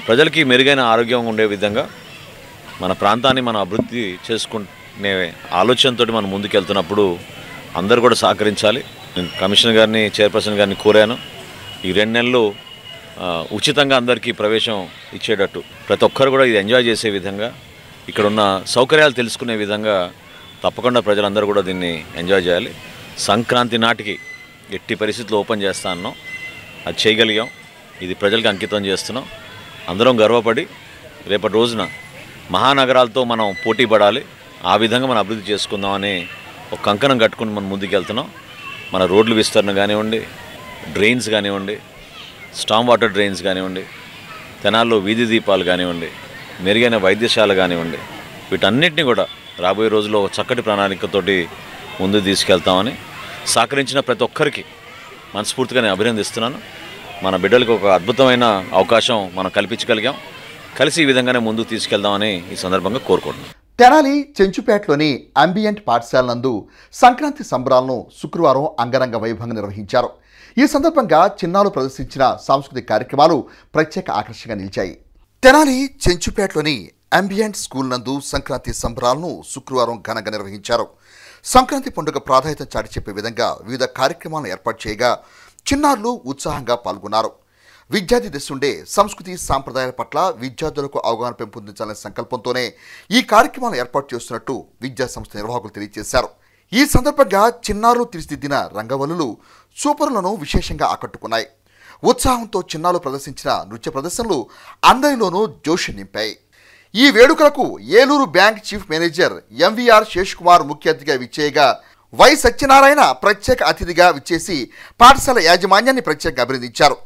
ప్రజలకి మెరుగైన ఆరోగ్యం ఉండే విధంగా మన ప్రాంతాన్ని మనం అభివృద్ధి చేసుకునే ఆలోచనతో మనం ముందుకెళ్తున్నప్పుడు అందరూ కూడా సహకరించాలి. నేను కమిషనర్ గారిని, చైర్పర్సన్ గారిని కోరాను. ఈ 2 నెలలు ఉచితంగా అందరికీ ప్రవేశం ఇచ్చేటట్టు, ప్రతి ఒక్కరు కూడా ఇది ఎంజాయ్ చేసే విధంగా, ఇక్కడ ఉన్న సౌకర్యాలు తెలుసుకునే విధంగా తప్పకుండా ప్రజలందరూ కూడా దీన్ని ఎంజాయ్ చేయాలి. సంక్రాంతి నాటికి ఎట్టి పరిస్థితుల్లో ఓపెన్ చేస్తా అన్నాం, అది చేయగలిగాం. ఇది ప్రజలకు అంకితం చేస్తున్నాం. అందరం గర్వపడి రేపటి రోజున మహానగరాలతో మనం పోటీ పడాలి, ఆ విధంగా మనం అభివృద్ధి చేసుకుందామని ఒక కంకణం కట్టుకుని మనం ముందుకెళ్తున్నాం. మన రోడ్లు విస్తరణ కానివ్వండి, డ్రైన్స్ కానివ్వండి, స్టామ్ వాటర్ డ్రైన్స్ కానివ్వండి, తెనాల్లో వీధి దీపాలు కానివ్వండి, మెరుగైన వైద్యశాల కానివ్వండి, వీటన్నిటిని కూడా రాబోయే రోజుల్లో చక్కటి ప్రణాళికతోటి ముందు తీసుకెళ్తామని సహకరించిన ప్రతి ఒక్కరికి మనస్ఫూర్తిగా నేను అభినందిస్తున్నాను. మన బిడ్డలకు ఒక అద్భుతమైన అవకాశం మనం కల్పించగలిగాం. కలిసి ఈ విధంగానే ముందుకు తీసుకెళ్దామని ఈ సందర్భంగా కోరుకుంటున్నాను. తెనాలి చెంచుపేటలోని అంబియంట్ పాఠశాల నందు సంక్రాంతి సంబరాలను శుక్రవారం అంగరంగ వైభవంగా నిర్వహించారు. ఈ సందర్భంగా చిన్నారులు ప్రదర్శించిన సాంస్కృతిక కార్యక్రమాలు ప్రత్యేక ఆకర్షణగా నిలిచాయి. తెనాలి చెంచుపేటలోని అంబియంట్ స్కూల్ నందు సంక్రాంతి సంబరాలను శుక్రవారం ఘనంగా నిర్వహించారు. సంక్రాంతి పండుగ ప్రాధాన్యత చాటి చెప్పే విధంగా వివిధ కార్యక్రమాలను ఏర్పాటు చేయగా చిన్నారులు ఉత్సాహంగా పాల్గొన్నారు. విద్యార్థి దశ నుండే సంస్కృతి సాంప్రదాయాల పట్ల విద్యార్థులకు అవగాహన పెంపొందించాలనే సంకల్పంతోనే ఈ కార్యక్రమాలను ఏర్పాటు చేస్తున్నట్టు విద్యా సంస్థ నిర్వాహకులు తెలియజేశారు. ఈ సందర్భంగా చిన్నారులు తీర్చిదిద్దిన రంగవల్లులు సూపర్లను విశేషంగా ఆకట్టుకున్నాయి. ఉత్సాహంతో చిన్నారులు ప్రదర్శించిన నృత్య ప్రదర్శనలు అందరిలోనూ జోష్ నింపాయి. ఈ వేడుకలకు Eluru bank chief manager MVR Seshakumar ముఖ్య అతిథిగా విచ్చేయగా వై సత్యనారాయణ ప్రత్యేక అతిథిగా విచ్చేసి పాఠశాల యాజమాన్యాన్ని ప్రత్యేకంగా అభినందించారు.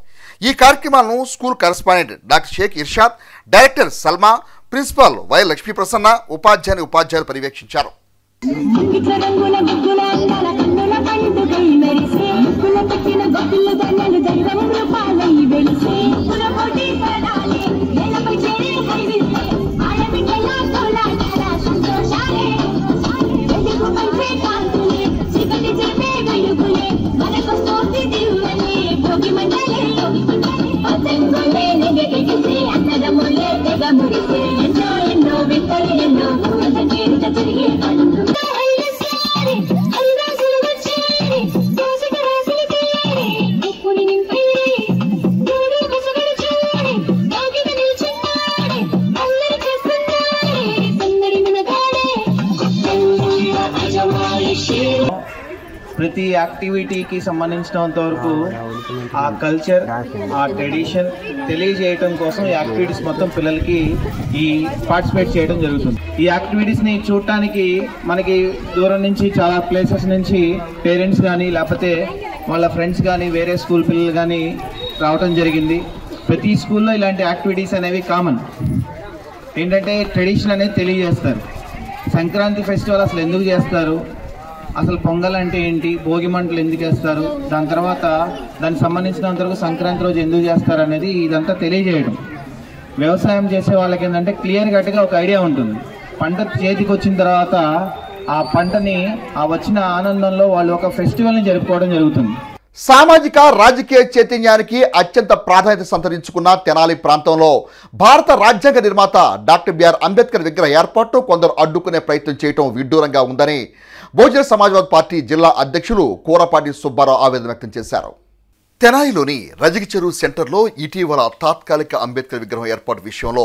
ఈ కార్యక్రమాలను school correspondent doctor Shaik Irshad, director Salma, principal Y Lakshmi Prasanna, ఉపాధ్యాయులు పర్యవేక్షించారు. ఎన్నో వింతలు ఎన్నో జరిగే ప్రతి యాక్టివిటీకి సంబంధించినంత వరకు ఆ కల్చర్, ఆ ట్రెడిషన్ తెలియజేయడం కోసం ఈ యాక్టివిటీస్ మొత్తం పిల్లలకి పార్టిసిపేట్ చేయడం జరుగుతుంది. ఈ యాక్టివిటీస్ని చూడటానికి మనకి దూరం నుంచి చాలా ప్లేసెస్ నుంచి పేరెంట్స్ కానీ లేకపోతే వాళ్ళ ఫ్రెండ్స్ కానీ వేరే స్కూల్ పిల్లలు కానీ రావడం జరిగింది. ప్రతి స్కూల్లో ఇలాంటి యాక్టివిటీస్ అనేవి కామన్. ఏంటంటే ట్రెడిషన్ అనేది తెలియజేస్తారు. సంక్రాంతి ఫెస్టివల్ అసలు ఎందుకు చేస్తారు, అసలు పొంగల్ అంటే ఏంటి, భోగి మంటలు ఎందుకు వేస్తారు, దాని తర్వాత దానికి సంబంధించినంతవరకు సంక్రాంతి రోజు ఎందుకు చేస్తారు అనేది ఇదంతా తెలియజేయడం. వ్యవసాయం చేసే వాళ్ళకి ఏంటంటే క్లియర్ కట్గా ఒక ఐడియా ఉంటుంది. పంట చేతికి వచ్చిన తర్వాత ఆ పంటని ఆ వచ్చిన ఆనందంలో వాళ్ళు ఒక ఫెస్టివల్ని జరుపుకోవడం జరుగుతుంది. సామాజిక రాజకీయ చైతన్యానికి అత్యంత ప్రాధాన్యత సంతరించుకున్న తెనాలి ప్రాంతంలో భారత రాజ్యాంగ నిర్మాత డాక్టర్ బిఆర్ అంబేద్కర్ విగ్రహ ఏర్పాటు కొందరు అడ్డుకునే ప్రయత్నం చేయడం విడ్డూరంగా ఉందని బహుజన సమాజ్వాదీ పార్టీ జిల్లా అధ్యక్షులు కూరపాటి సుబ్బారావు ఆవేదన వ్యక్తం చేశారు. తెనాలిలోని రజగిచెరువు సెంటర్లో ఇటీవల తాత్కాలిక అంబేద్కర్ విగ్రహం ఏర్పాటు విషయంలో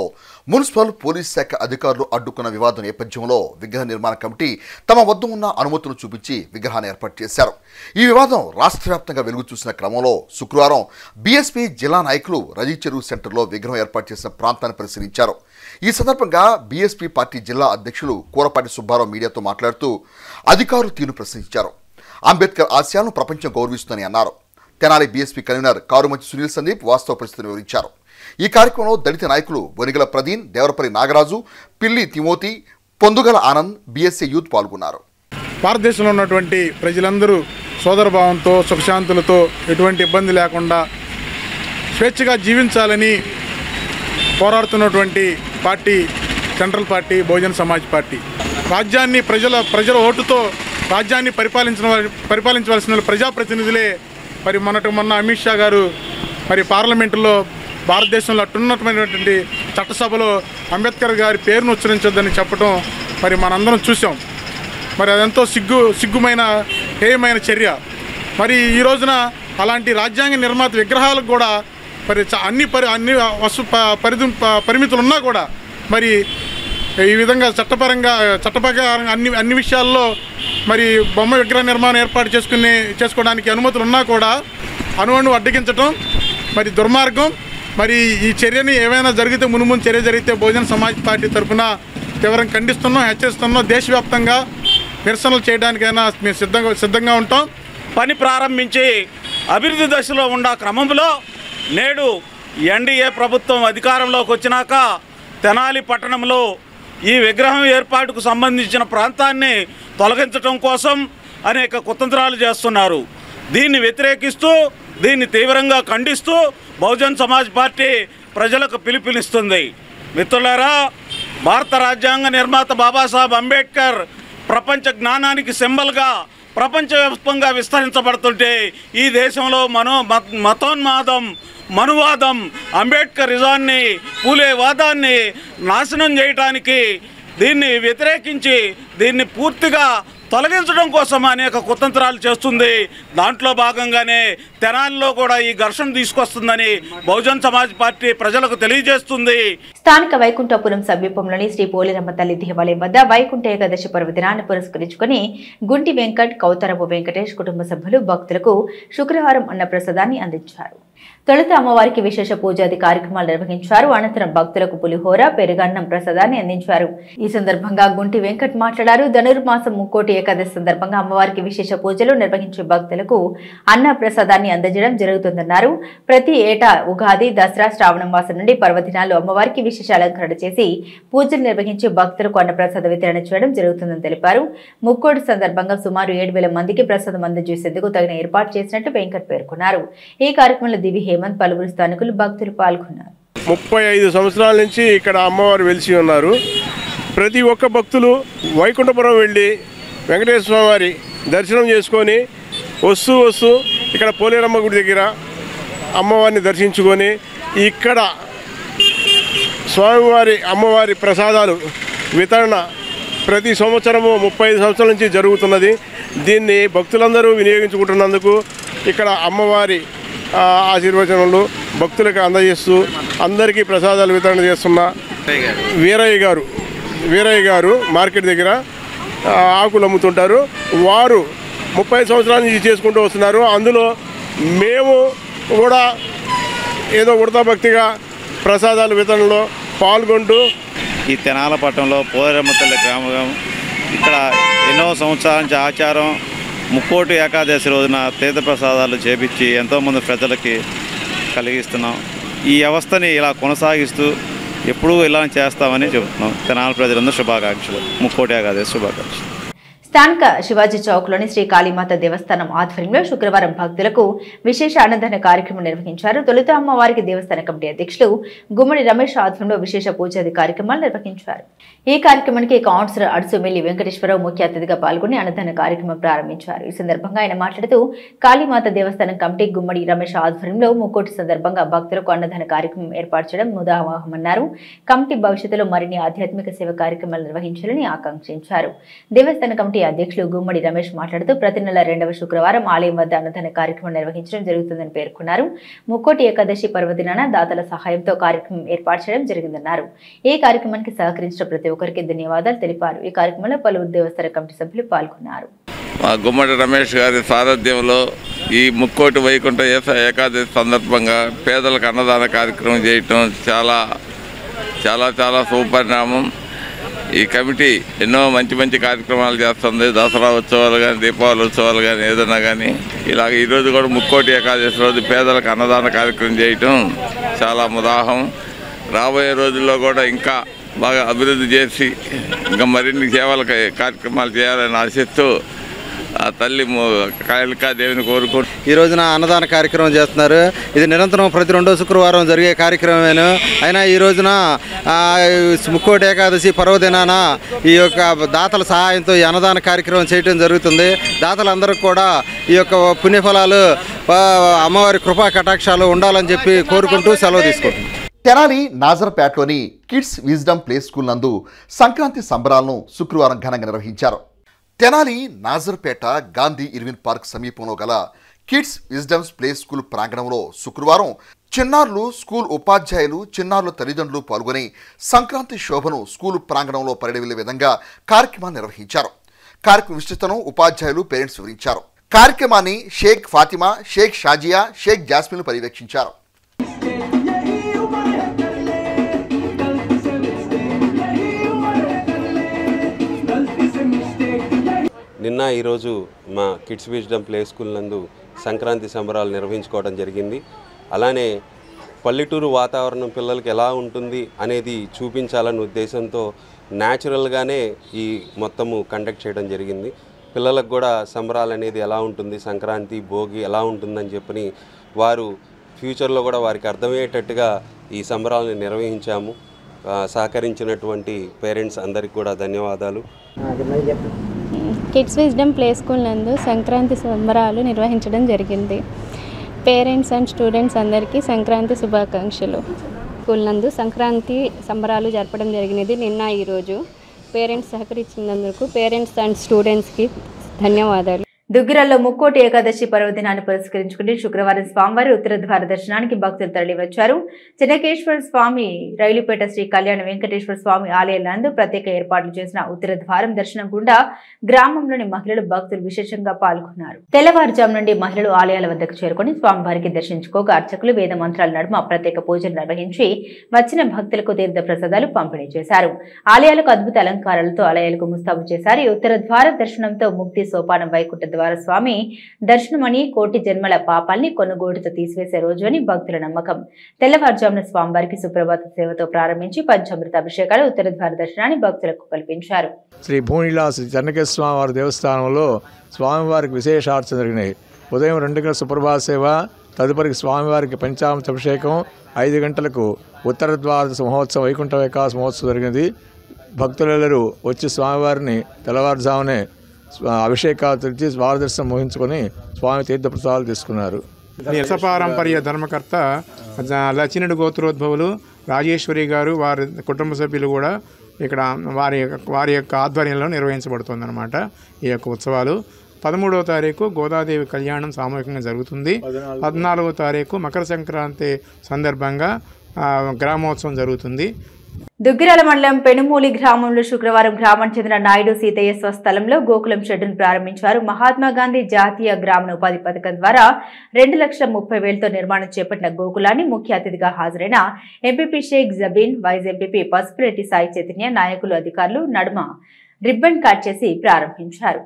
మున్సిపల్ పోలీస్ శాఖ అధికారులు అడ్డుకున్న వివాదం నేపథ్యంలో విగ్రహ నిర్మాణ కమిటీ తమ వద్ద ఉన్న అనుమతులు చూపించి విగ్రహాన్ని ఏర్పాటు చేశారు. ఈ వివాదం రాష్ట్ర వ్యాప్తంగా వెలుగు చూసిన క్రమంలో శుక్రవారం బీఎస్పీ జిల్లా నాయకులు రజగిచెరువు సెంటర్లో విగ్రహం ఏర్పాటు చేసిన ప్రాంతాన్ని పరిశీలించారు. ఈ సందర్భంగా బీఎస్పీ పార్టీ జిల్లా అధ్యక్షులు కూరపాటి సుబ్బారావు మీడియాతో మాట్లాడుతూ అధికారులు తీరును ప్రశ్నించారు. అంబేద్కర్ ఆశయాలను ప్రపంచం గౌరవిస్తుందని అన్నారు. తెనాలి బీఎస్పీ కన్వీనర్ కారుమంచి సునీల్ సందీప్ వాస్తవ పరిస్థితిని వివరించారు. ఈ కార్యక్రమంలో దళిత నాయకులు వనిగల ప్రదీన్, దేవరపల్లి నాగరాజు, పిల్లి Timothy, Pondugala Anand, BSc youth పాల్గొన్నారు. భారతదేశంలో ఉన్నటువంటి ప్రజలందరూ సోదరభావంతో సుఖశాంతులతో ఎటువంటి ఇబ్బంది లేకుండా స్వేచ్ఛగా జీవించాలని పోరాడుతున్నటువంటి party central party Bahujan Samaj party. రాజ్యాన్ని ప్రజల ఓటుతో రాజ్యాన్ని పరిపాలించవలసిన ప్రజాప్రతినిధులే మరి మొన్న అమిత్ షా గారు మరి పార్లమెంటులో భారతదేశంలో అత్యున్నతమైనటువంటి చట్టసభలో అంబేద్కర్ గారి పేరును ఉచ్చరించొద్దని చెప్పడం మరి మనందరం చూసాం. మరి అదెంతో సిగ్గుమైన హేయమైన చర్య. మరి ఈ రోజున అలాంటి రాజ్యాంగ నిర్మాత విగ్రహాలకు కూడా మరి అన్ని పరిమితులు ఉన్నా కూడా మరి ఈ విధంగా చట్టప్రకారం అన్ని విషయాల్లో మరి బొమ్మ విగ్రహ నిర్మాణం ఏర్పాటు చేసుకోవడానికి అనుమతులు ఉన్నా కూడా అణువణువు అడ్డగించడం మరి దుర్మార్గం. మరి ఈ చర్యని ఏమైనా జరిగితే మునుముందు చర్య జరిగితే బహుజన సమాజ్ పార్టీ తరఫున తీవ్రంగా ఖండిస్తున్నాం, హెచ్చరిస్తున్నాం. దేశవ్యాప్తంగా నిరసనలు చేయడానికైనా మేము సిద్ధంగా ఉంటాం. పని ప్రారంభించి అభివృద్ధి దశలో ఉన్న క్రమంలో నేడు ఎన్డీఏ ప్రభుత్వం అధికారంలోకి వచ్చినాక తెనాలి పట్టణంలో ఈ విగ్రహం ఏర్పాటుకు సంబంధించిన ప్రాంతాన్ని తొలగించడం కోసం అనేక కుతంత్రాలు చేస్తున్నారు. దీన్ని వ్యతిరేకిస్తూ దీన్ని తీవ్రంగా ఖండిస్తూ బహుజన్ సమాజ్ పార్టీ ప్రజలకు పిలుపునిస్తుంది. మిత్రులారా, భారత రాజ్యాంగ నిర్మాత బాబాసాహెబ్ అంబేద్కర్ ప్రపంచ జ్ఞానానికి సింబల్గా ప్రపంచవ్యాప్తంగా విస్తరించబడుతుంటే ఈ దేశంలో మతోన్మాదం, మనువాదం, అంబేద్కరిజాన్ని, పూలే వాదాన్ని నాశనం చేయడానికి దీన్ని వ్యతిరేకించి దీన్ని పూర్తిగా తొలగించడం కోసం అనేక కుతంత్రాలు చేస్తుంది. దాంట్లో భాగంగానే తెనాలిలో కూడా ఈ ఘర్షణ తీసుకొస్తుందని బహుజన్ సమాజ్ పార్టీ ప్రజలకు తెలియజేస్తుంది. స్థానిక వైకుంఠపురం సమీపంలోని శ్రీ పోలేరమ్మ తల్లి దేవాలయం వద్ద వైకుంఠ ఏకాదశి పర్వదినాన్ని పురస్కరించుకుని గుంటి వెంకట్, కౌతరపు వెంకటేష్ కుటుంబ సభ్యులు భక్తులకు శుక్రవారం అన్నప్రసాదాన్ని అందించారు. తొలుత అమ్మవారికి విశేష పూజాది కార్యక్రమాలు నిర్వహించారు. అనంతరం భక్తులకు పులిహోర, పెరుగన్నం ప్రసాదాన్ని అందించారు. ఈ సందర్భంగా గుంటి వెంకట్ మాట్లాడారు. ధనుర్మాసం ముక్కోటి ఏకాదశి సందర్భంగా అమ్మవారికి విశేష పూజలు నిర్వహించే భక్తులకు అన్న ప్రసాదాన్ని అందజేయడం జరుగుతుందన్నారు. ప్రతి ఏటా ఉగాది, దసరా, శ్రావణ మాసం నుండి పర్వదినాల్లో అమ్మవారికి విశేష అలంకరణ చేసి పూజలు నిర్వహించి భక్తులకు అన్నప్రసాద వితరణ చేయడం జరుగుతుందని తెలిపారు. ముక్కోటి సందర్భంగా సుమారు 7,000 మందికి ప్రసాదం అందజేసేందుకు తగిన ఏర్పాటు చేసినట్టు వెంకట్ పేర్కొన్నారు. ఈ కార్యక్రమంలో దివి హేమంత్, పలువురు స్థానికులు, భక్తులు పాల్గొన్నారు. 35 సంవత్సరాల నుంచి ఇక్కడ అమ్మవారు వెలిసి ఉన్నారు. ప్రతి ఒక్క భక్తులు వైకుంఠపురం వెళ్ళి వెంకటేశ్వర స్వామి వారి దర్శనం చేసుకొని వస్తూ ఇక్కడ పోలేరమ్మ గుడి దగ్గర అమ్మవారిని దర్శించుకొని ఇక్కడ స్వామివారి అమ్మవారి ప్రసాదాలు వితరణ ప్రతి సంవత్సరము 35 సంవత్సరాల నుంచి జరుగుతున్నది. దీన్ని భక్తులందరూ వినియోగించుకుంటున్నందుకు ఇక్కడ అమ్మవారి ఆశీర్వచనలు భక్తులకు అందజేస్తూ అందరికీ ప్రసాదాలు వితరణ చేస్తున్న వీరయ్య గారు మార్కెట్ దగ్గర ఆకులు అమ్ముతుంటారు. వారు 30 సంవత్సరాల నుంచి చేసుకుంటూ వస్తున్నారు. అందులో మేము కూడా ఏదో ఉడతా భక్తిగా ప్రసాదాల వితరణలో పాల్గొంటూ ఈ తెనాల పట్టణంలో పోదరమ్మతల్లి గ్రామం ఇక్కడ ఎన్నో సంవత్సరాల నుంచి ఆచారం ముక్కోటి ఏకాదశి రోజున తీర్థప్రసాదాలు చేపించి ఎంతోమంది ప్రజలకి కలిగిస్తున్నాం. ఈ వ్యవస్థని ఇలా కొనసాగిస్తూ ఎప్పుడూ ఇలా చేస్తామని చెబుతున్నాం. తెనాల ప్రజలందరూ శుభాకాంక్షలు, ముక్కోటి ఏకాదశి శుభాకాంక్షలు. స్థానిక శివాజీ చౌక్లోని శ్రీ కాళీమాత దేవస్థానం ఆధ్వర్యంలో శుక్రవారం భక్తులకు విశేష అన్నదాన కార్యక్రమం నిర్వహించారు. తొలుత అమ్మవారికి దేవస్థాన కమిటీ అధ్యక్షులు గుమ్మడి రమేష్ ఆధ్వర్యంలో విశేష పూజాది కార్యక్రమాలు నిర్వహించారు. ఈ కార్యక్రమానికి కౌన్సిలర్ అడుసుమిల్లి వెంకటేశ్వరరావు ముఖ్య అతిథిగా పాల్గొని అన్నదాన కార్యక్రమం ప్రారంభించారు. ఈ సందర్భంగా ఆయన మాట్లాడుతూ కాళీమాత దేవస్థానం కమిటీ గుమ్మడి రమేష్ ఆధ్వర్యంలో ముక్కోటి సందర్భంగా భక్తులకు అన్నదాన కార్యక్రమం ఏర్పాటు చేయడం ముదావహమన్నారు. కమిటీ భవిష్యత్తులో మరిన్ని ఆధ్యాత్మిక సేవ కార్యక్రమాలు నిర్వహించాలని ఆకాంక్షించారు. దేవస్థాన కమిటీ అధ్యక్షులు గుమ్మడి రమేష్ మాట్లాడుతూ ప్రతి నెల 2వ శుక్రవారం ఆలయం వద్ద అన్నదాన కార్యక్రమం నిర్వహించడం జరుగుతుందని పేర్కొన్నారు. ముక్కోటి ఏకాదశి పర్వదినాన దాతల సహాయంతో కార్యక్రమం ఏర్పాటు చేయడం జరిగిందన్నారు. ఈ కార్యక్రమానికి సహకరించిన ప్రతి ఒక్కరికి ధన్యవాదాలు తెలిపారు. ఈ కార్యక్రమంలో పలువురు దేవస్థాన కమిటీ సభ్యులు పాల్గొన్నారు. గుమ్మడి రమేష్ గారి సారథ్యంలో ఈ ముక్కోటి వైకుంఠ ఏకాదశి సందర్భంగా పేదలకు అన్నదాన కార్యక్రమం చేయటం చాలా చాలా చాలా సుపరిణామం. ఈ కమిటీ ఎన్నో మంచి మంచి కార్యక్రమాలు చేస్తుంది. దసరా ఉత్సవాలు కానీ, దీపావళి ఉత్సవాలు కానీ, ఏదైనా కానీ ఇలాగ ఈరోజు కూడా ముక్కోటి ఏకాదశి రోజు పేదలకు అన్నదాన కార్యక్రమం చేయటం చాలా ముదాహం. రాబోయే రోజుల్లో కూడా ఇంకా బాగా అభివృద్ధి చేసి ఇంకా మరిన్ని సేవల కార్యక్రమాలు చేయాలని ఆశిస్తూ ఆ తల్లి కాళికాదేవిని కోరుకుంటూ ఈ రోజున అన్నదాన కార్యక్రమం చేస్తున్నారు. ఇది నిరంతరం ప్రతి 2వ శుక్రవారం జరిగే కార్యక్రమమేను. అయినా ఈ రోజున ముక్కోటి ఏకాదశి పర్వదినాన ఈ యొక్క దాతల సహాయంతో ఈ అన్నదాన కార్యక్రమం చేయడం జరుగుతుంది. దాతలందరికీ కూడా ఈ యొక్క పుణ్యఫలాలు అమ్మవారి కృపా కటాక్షాలు ఉండాలని చెప్పి కోరుకుంటూ సెలవు తీసుకుంటున్నాం. తెనాలి నాజర్పేటలోని కిడ్స్ విజ్డమ్ ప్లే స్కూల్ నందు సంక్రాంతి సంబరాలను శుక్రవారం ఘనంగా నిర్వహించారు. తెనాలి నాజర్పేట గాంధీ ఇర్విన్ పార్క్ సమీపంలో గల కిడ్స్ విజ్డమ్స్ ప్లే స్కూల్ ప్రాంగణంలో శుక్రవారం చిన్నారులు, స్కూల్ ఉపాధ్యాయులు, చిన్నారుల తల్లిదండ్రులు పాల్గొని సంక్రాంతి శోభను స్కూల్ ప్రాంగణంలో పరిడవిల్లే విధంగా కార్యక్రమాన్ని నిర్వహించారు. కార్యక్రమ విస్తృతను ఉపాధ్యాయులు, పేరెంట్స్ వివరించారు. కార్యక్రమాన్ని షేక్ ఫాతిమా, షేక్ షాజియా, షేక్ జాస్మిన్లు పర్యవేక్షించారు. నిన్న ఈరోజు మా కిడ్స్ విజ్డమ్ ప్లే స్కూల్ నందు సంక్రాంతి సంబరాలు నిర్వహించుకోవడం జరిగింది. అలానే పల్లెటూరు వాతావరణం పిల్లలకి ఎలా ఉంటుంది అనేది చూపించాలనే ఉద్దేశంతో న్యాచురల్గానే ఈ మొత్తము కండక్ట్ చేయడం జరిగింది. పిల్లలకు కూడా సంబరాలు అనేది ఎలా ఉంటుంది, సంక్రాంతి, భోగి ఎలా ఉంటుందని చెప్పని వారు ఫ్యూచర్లో కూడా వారికి అర్థమయ్యేటట్టుగా ఈ సంబరాలను నిర్వహించాము. సహకరించినటువంటి పేరెంట్స్ అందరికీ కూడా ధన్యవాదాలు. కిడ్స్ విజ్డమ్ ప్లే స్కూల్ నందు సంక్రాంతి సంబరాలు నిర్వహించడం జరిగింది. పేరెంట్స్ అండ్ స్టూడెంట్స్ అందరికీ సంక్రాంతి శుభాకాంక్షలు. స్కూల్ నందు సంక్రాంతి సంబరాలు జరపడం జరిగినది నిన్న ఈరోజు. పేరెంట్స్ సహకరించినందుకు పేరెంట్స్ అండ్ స్టూడెంట్స్కి ధన్యవాదాలు. దుగ్గిరాల్లో ముక్కోటి ఏకాదశి పర్వదినాన్ని పురస్కరించుకుని శుక్రవారం స్వామివారి ఉత్తర ద్వార దర్శనానికి భక్తులు తరలివచ్చారు. చెన్నకేశ్వర స్వామి, రైలుపేట శ్రీ కళ్యాణ వెంకటేశ్వర స్వామి ఆలయం నందు ప్రత్యేక ఏర్పాట్లు చేసిన ఉత్తర ద్వారం దర్శనం గుండా గ్రామంలోని మహిళలు, భక్తులు విశేషంగా పాల్గొన్నారు. తెల్లవారుజాము నుండి మహిళలు ఆలయాల వద్దకు చేరుకుని స్వామివారికి దర్శించుకోగా అర్చకులు వేద మంత్రాల నడుమ ప్రత్యేక పూజలు నిర్వహించి వచ్చిన భక్తులకు తీర్థ ప్రసాదాలు పంపిణీ చేశారు. ఆలయాలకు అద్భుత అలంకారాలతో ఆలయాలకు ముస్తాబు చేశారు. ఈ ఉత్తర ద్వార దర్శనంతో ముక్తి సోపానం వైకుంఠ స్వామి దర్శనమని, కోటి జన్మల పాపాల్ని కొనుగోటుతో తీసివేసే రోజు అని భక్తుల నమ్మకం. తెల్లవారుజామున స్వామివారికి సుప్రభాత సేవతో ప్రారంభించి పంచామృత అభిషేకాలు ఉత్తర ద్వార దర్శనాన్ని భక్తులకు కల్పించారు. శ్రీ భూనిలాస్ చెన్నకేశ్వర స్వామివారి దేవస్థానంలో స్వామివారికి విశేషార్చన జరిగినాయి. ఉదయం 2 గంటల సుప్రభాత సేవ, తదుపరి స్వామివారికి పంచామృత అభిషేకం, 5 గంటలకు ఉత్తర ద్వాదశ మహోత్సవం, వైకుంఠ ఏకాదశి మహోత్సవం జరిగినది. భక్తులెల్లరూ వచ్చి స్వామివారిని తెల్లవారుజామునే అభిషేకాలు తెచ్చి ద్వార దర్శనం ముగించుకొని స్వామి తీర్థప్రసాదాలు తీసుకున్నారు. వంశపారంపర్య ధర్మకర్త లచ్చినడు గోత్రోద్భవులు రాజేశ్వరి గారు, వారి కుటుంబ సభ్యులు కూడా ఇక్కడ వారి యొక్క ఆధ్వర్యంలో నిర్వహించబడుతుందన్నమాట ఈ యొక్క ఉత్సవాలు. 13వ తారీఖు గోదాదేవి కళ్యాణం సామూహికంగా జరుగుతుంది. 14వ తారీఖు మకర సంక్రాంతి సందర్భంగా గ్రామోత్సవం జరుగుతుంది. దుగ్గిరాల మండలం పెనుమూలి గ్రామంలో శుక్రవారం గ్రామానికి చెందిన నాయుడు సీతయ్య స్వస్థలంలో గోకులం షెడ్డును ప్రారంభించారు. మహాత్మా గాంధీ జాతీయ గ్రామీణ ఉపాధి పథకం ద్వారా 2,30,000తో నిర్మాణం చేపట్టిన గోకులాన్ని ముఖ్య అతిథిగా హాజరైన MPP Shaik Jabeen, vice MPP Pasupureddy Sai Chaitanya, నాయకులు, అధికారులు నడుమ రిబ్బన్ కట్ చేసి ప్రారంభించారు.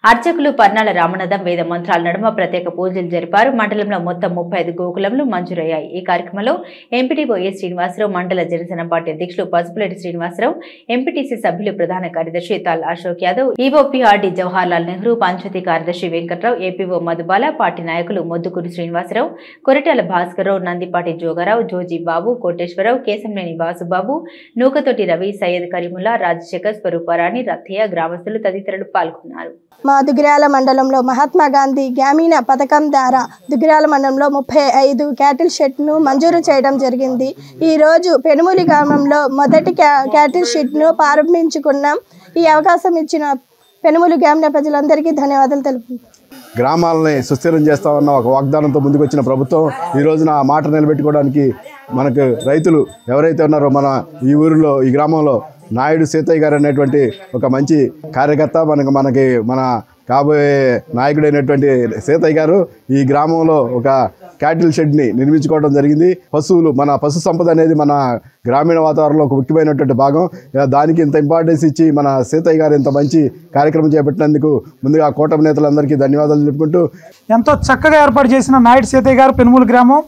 అర్చకులు పర్నాల రామనాథం వేద మంత్రాల నడుమ ప్రత్యేక పూజలు జరిపారు. మండలంలో మొత్తం 35 గోకులంలు మంజూరయ్యాయి. ఈ కార్యక్రమంలో ఎంపీటీఓ ఏ శ్రీనివాసరావు, మండల జనసేన పార్టీ అధ్యక్షులు పసుపులేటి శ్రీనివాసరావు, ఎంపీటీసీ సభ్యులు ప్రధాన కార్యదర్శి తాల్ అశోక్ యాదవ్, ఈఓపీఆర్డీ జవహర్లాల్ నెహ్రూ, పంచాయతీ కార్యదర్శి వెంకట్రావు, ఏపీఓ మధుబాల, పార్టీ నాయకులు మొద్దుకూరి శ్రీనివాసరావు, కొరటాల భాస్కర్రావు, నందిపాటి జోగారావు, జోజీ బాబు, కోటేశ్వరరావు, కేశంనేని వాసుబాబు, నూకతోటి రవి, సయ్యద్ కరీముల్లా, రాజశేఖర్, స్వరూపారాణి, రథయ్య, గ్రామస్తులు తదితరులు పాల్గొన్నారు. మా దుగ్గిరాల మండలంలో మహాత్మా గాంధీ గ్రామీణ పథకం ద్వారా దుగ్గిరాల మండలంలో 35 క్యాటిల్ షెడ్ను మంజూరు చేయడం జరిగింది. ఈరోజు పెనుమూలి గ్రామంలో మొదటి క్యాటిల్ షెడ్ను ప్రారంభించుకున్నాం. ఈ అవకాశం ఇచ్చిన పెనుమూలి గ్రామీణ ప్రజలందరికీ ధన్యవాదాలు తెలుపుతున్నాం. గ్రామాలని సుస్థిరం చేస్తామన్న ఒక వాగ్దానంతో ముందుకు వచ్చిన ప్రభుత్వం ఈ రోజున ఆ మాట నిలబెట్టుకోవడానికి మనకు రైతులు ఎవరైతే ఉన్నారో మన ఈ ఊరిలో, ఈ గ్రామంలో నాయుడు సీతయ్య గారు అనేటువంటి ఒక మంచి కార్యకర్త మన కాబోయే నాయకుడైనటువంటి సీతయ్య గారు ఈ గ్రామంలో ఒక క్యాటిల్ షెడ్ని నిర్మించుకోవడం జరిగింది. మన పశు సంపద అనేది మన గ్రామీణ వాతావరణంలో ఒక ముఖ్యమైనటువంటి భాగం. దానికి ఇంత ఇంపార్టెన్స్ ఇచ్చి మన సీతయ్య గారు ఇంత మంచి కార్యక్రమం చేపట్టినందుకు ముందుగా కూటమి నేతలందరికీ ధన్యవాదాలు తెలుపుకుంటూ, ఎంతో చక్కగా ఏర్పాటు చేసిన నాయుడు సీతయ్య గారు పెనుమూలి గ్రామం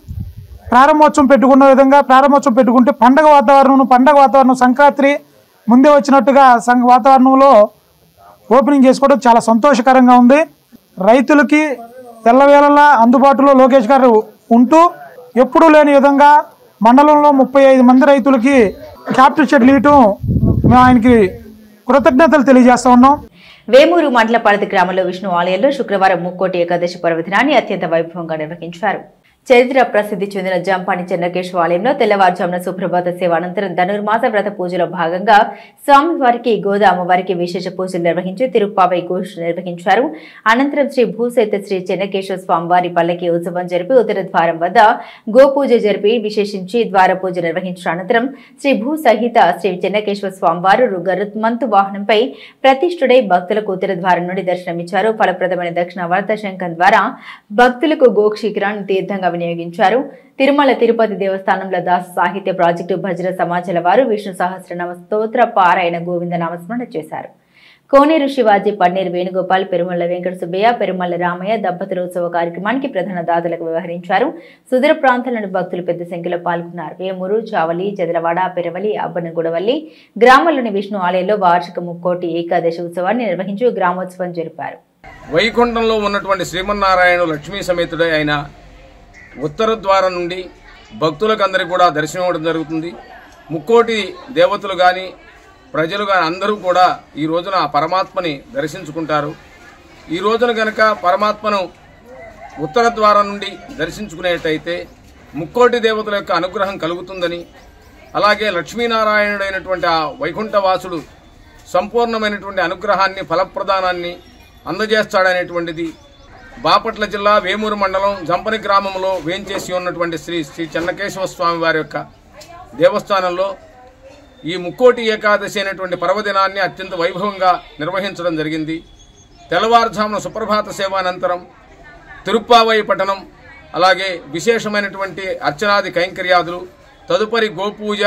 ప్రారంభోత్సవం పెట్టుకున్న విధంగా ప్రారంభోత్సవం పెట్టుకుంటే పండగ వాతావరణం సంక్రాంతి ముందే వచ్చినట్టుగా వాతావరణంలో ఓపెనింగ్ చేసుకోవడం చాలా సంతోషకరంగా ఉంది. రైతులకి తెల్లవేళలా అందుబాటులో లోకేష్ గారు ఉంటూ ఎప్పుడూ లేని విధంగా మండలంలో 35 మంది రైతులకి క్యాపిటల్ షెడ్లు ఇవ్వటం మేము ఆయనకి కృతజ్ఞతలు తెలియజేస్తా ఉన్నాం. వేమూరు మండల పరిధి గ్రామంలో విష్ణు ఆలయంలో శుక్రవారం ముక్కోటి ఏకాదశి పర్వదినాన్ని అత్యంత వైభవంగా నిర్వహించారు. చరిత్ర ప్రసిద్ధి చెందిన జంపాని చెన్నకేశ్వర ఆలయంలో తెల్లవారుజామున సుప్రభాత సేవ అనంతరం ధనుర్మాస వ్రత పూజలో భాగంగా స్వామివారికి గోదా అమ్మవారికి విశేష పూజలు నిర్వహించి తిరుప్పావై ఘోష నిర్వహించారు. అనంతరం శ్రీ భూసైత శ్రీ చెన్నకేశ్వర స్వామివారి పల్లకి ఉత్సవం జరిపి ఉత్తర ద్వారం వద్ద గోపూజ జరిపి విశేషించి ద్వార పూజ నిర్వహించిన అనంతరం శ్రీ భూ సహిత శ్రీ చెన్నకేశ్వర స్వామివారు గరుత్మంతు వాహనంపై ప్రతిష్ఠుడై భక్తులకు ఉత్తర ద్వారం నుండి దర్శనమిచ్చారు. ఫలప్రదమైన దక్షిణ వర్త శంఖం ద్వారా భక్తులకు గోక్షిఖరాన్ని తీర్థంగా వినియోగించారు. తిరుమల తిరుపతి దేవస్థానంలో దాస సాహిత్య ప్రాజెక్టు భజన సమాజాల వారు విష్ణు సహస్రనామ స్తోత్ర పారాయణ గోవింద నామస్మరణ చేశారు. కోనేరు శివాజీ, పన్నీర్ వేణుగోపాల్, పెరుమల్ల వెంకట సుబ్బయ్య, పెరుమల్ల రామయ్య దంపతులోత్సవ కార్యక్రమానికి ప్రధాన దాతలకు వ్యవహరించారు. సుదూర ప్రాంతాలను భక్తులు పెద్ద సంఖ్యలో పాల్గొన్నారు. వేమూరు, చావలి, చెదలవాడ, పెరవలి, అబ్బనగూడవల్లి గ్రామాల్లోని విష్ణు ఆలయంలో వార్షిక ముక్కోటి ఏకాదశి ఉత్సవాన్ని నిర్వహించి గ్రామోత్సవం జరిపారు. వైకుంఠంలో ఉన్నటువంటి శ్రీమన్నారాయణ లక్ష్మీ సమేతుడై ఆయన ఉత్తర ద్వారం నుండి భక్తులకు అందరికీ కూడా దర్శనం ఇవ్వడం జరుగుతుంది. ముక్కోటి దేవతలు కానీ ప్రజలు కానీ అందరూ కూడా ఈ రోజున పరమాత్మని దర్శించుకుంటారు. ఈ రోజున కనుక పరమాత్మను ఉత్తర ద్వారం నుండి దర్శించుకునేటైతే ముక్కోటి దేవతల యొక్క అనుగ్రహం కలుగుతుందని, అలాగే లక్ష్మీనారాయణుడైనటువంటి ఆ వైకుంఠవాసుడు సంపూర్ణమైనటువంటి అనుగ్రహాన్ని, ఫలప్రదానాన్ని అందజేస్తాడనేటువంటిది బాపట్ల జిల్లా వేమూరు మండలం జంపని గ్రామంలో వేంచేసి ఉన్నటువంటి శ్రీ చెన్నకేశవ స్వామి వారి యొక్క దేవస్థానంలో ఈ ముక్కోటి ఏకాదశి అయినటువంటి పర్వదినాన్ని అత్యంత వైభవంగా నిర్వహించడం జరిగింది. తెల్లవారుజామున సుప్రభాత సేవ అనంతరం తిరుప్పావై పఠనం, అలాగే విశేషమైనటువంటి అర్చనాది కైంకర్యాదులు, తదుపరి గోపూజ,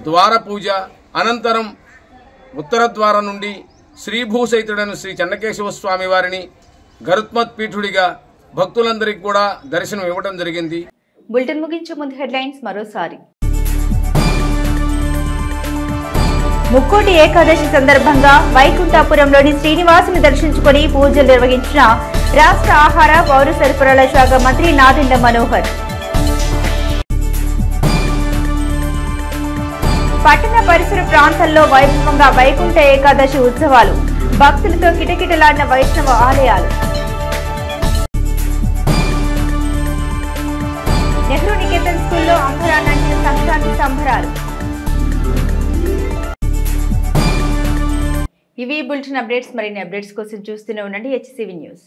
ద్వారపూజ అనంతరం ఉత్తర ద్వారం నుండి శ్రీభూసైతుడైన శ్రీ చెన్నకేశవ స్వామి వారిని గరుత్మత్ పీఠుడిగా భక్తులందరికీ కూడా దర్శనం ఇవ్వడం జరిగింది. బులెటిన్ ముగించే ముందు హెడ్లైన్స్ మరోసారి. ముక్కోటి ఏకాదశి సందర్భంగా వైకుంఠాపురంలోని శ్రీనివాసుని దర్శించుకుని పూజలు నిర్వహించిన రాష్ట్ర ఆహార పౌర సరఫరాల శాఖ మంత్రి నాదెండ్ల మనోహర్. పట్టణ పరిసర ప్రాంతాల్లో వైభవంగా వైకుంఠ ఏకాదశి ఉత్సవాలు, భక్తులతో కిటకిటలాడిన వైష్ణవ ఆలయాలు. నెహ్రూ నికేతన్ స్కూల్లో అంబరానంటిన సంక్రాంతి సంబరాలు. ఇవి బులెటిన్ అప్డేట్స్. మరిన్ని అప్డేట్స్ కోసం చూస్తూనే ఉండండి HCV న్యూస్.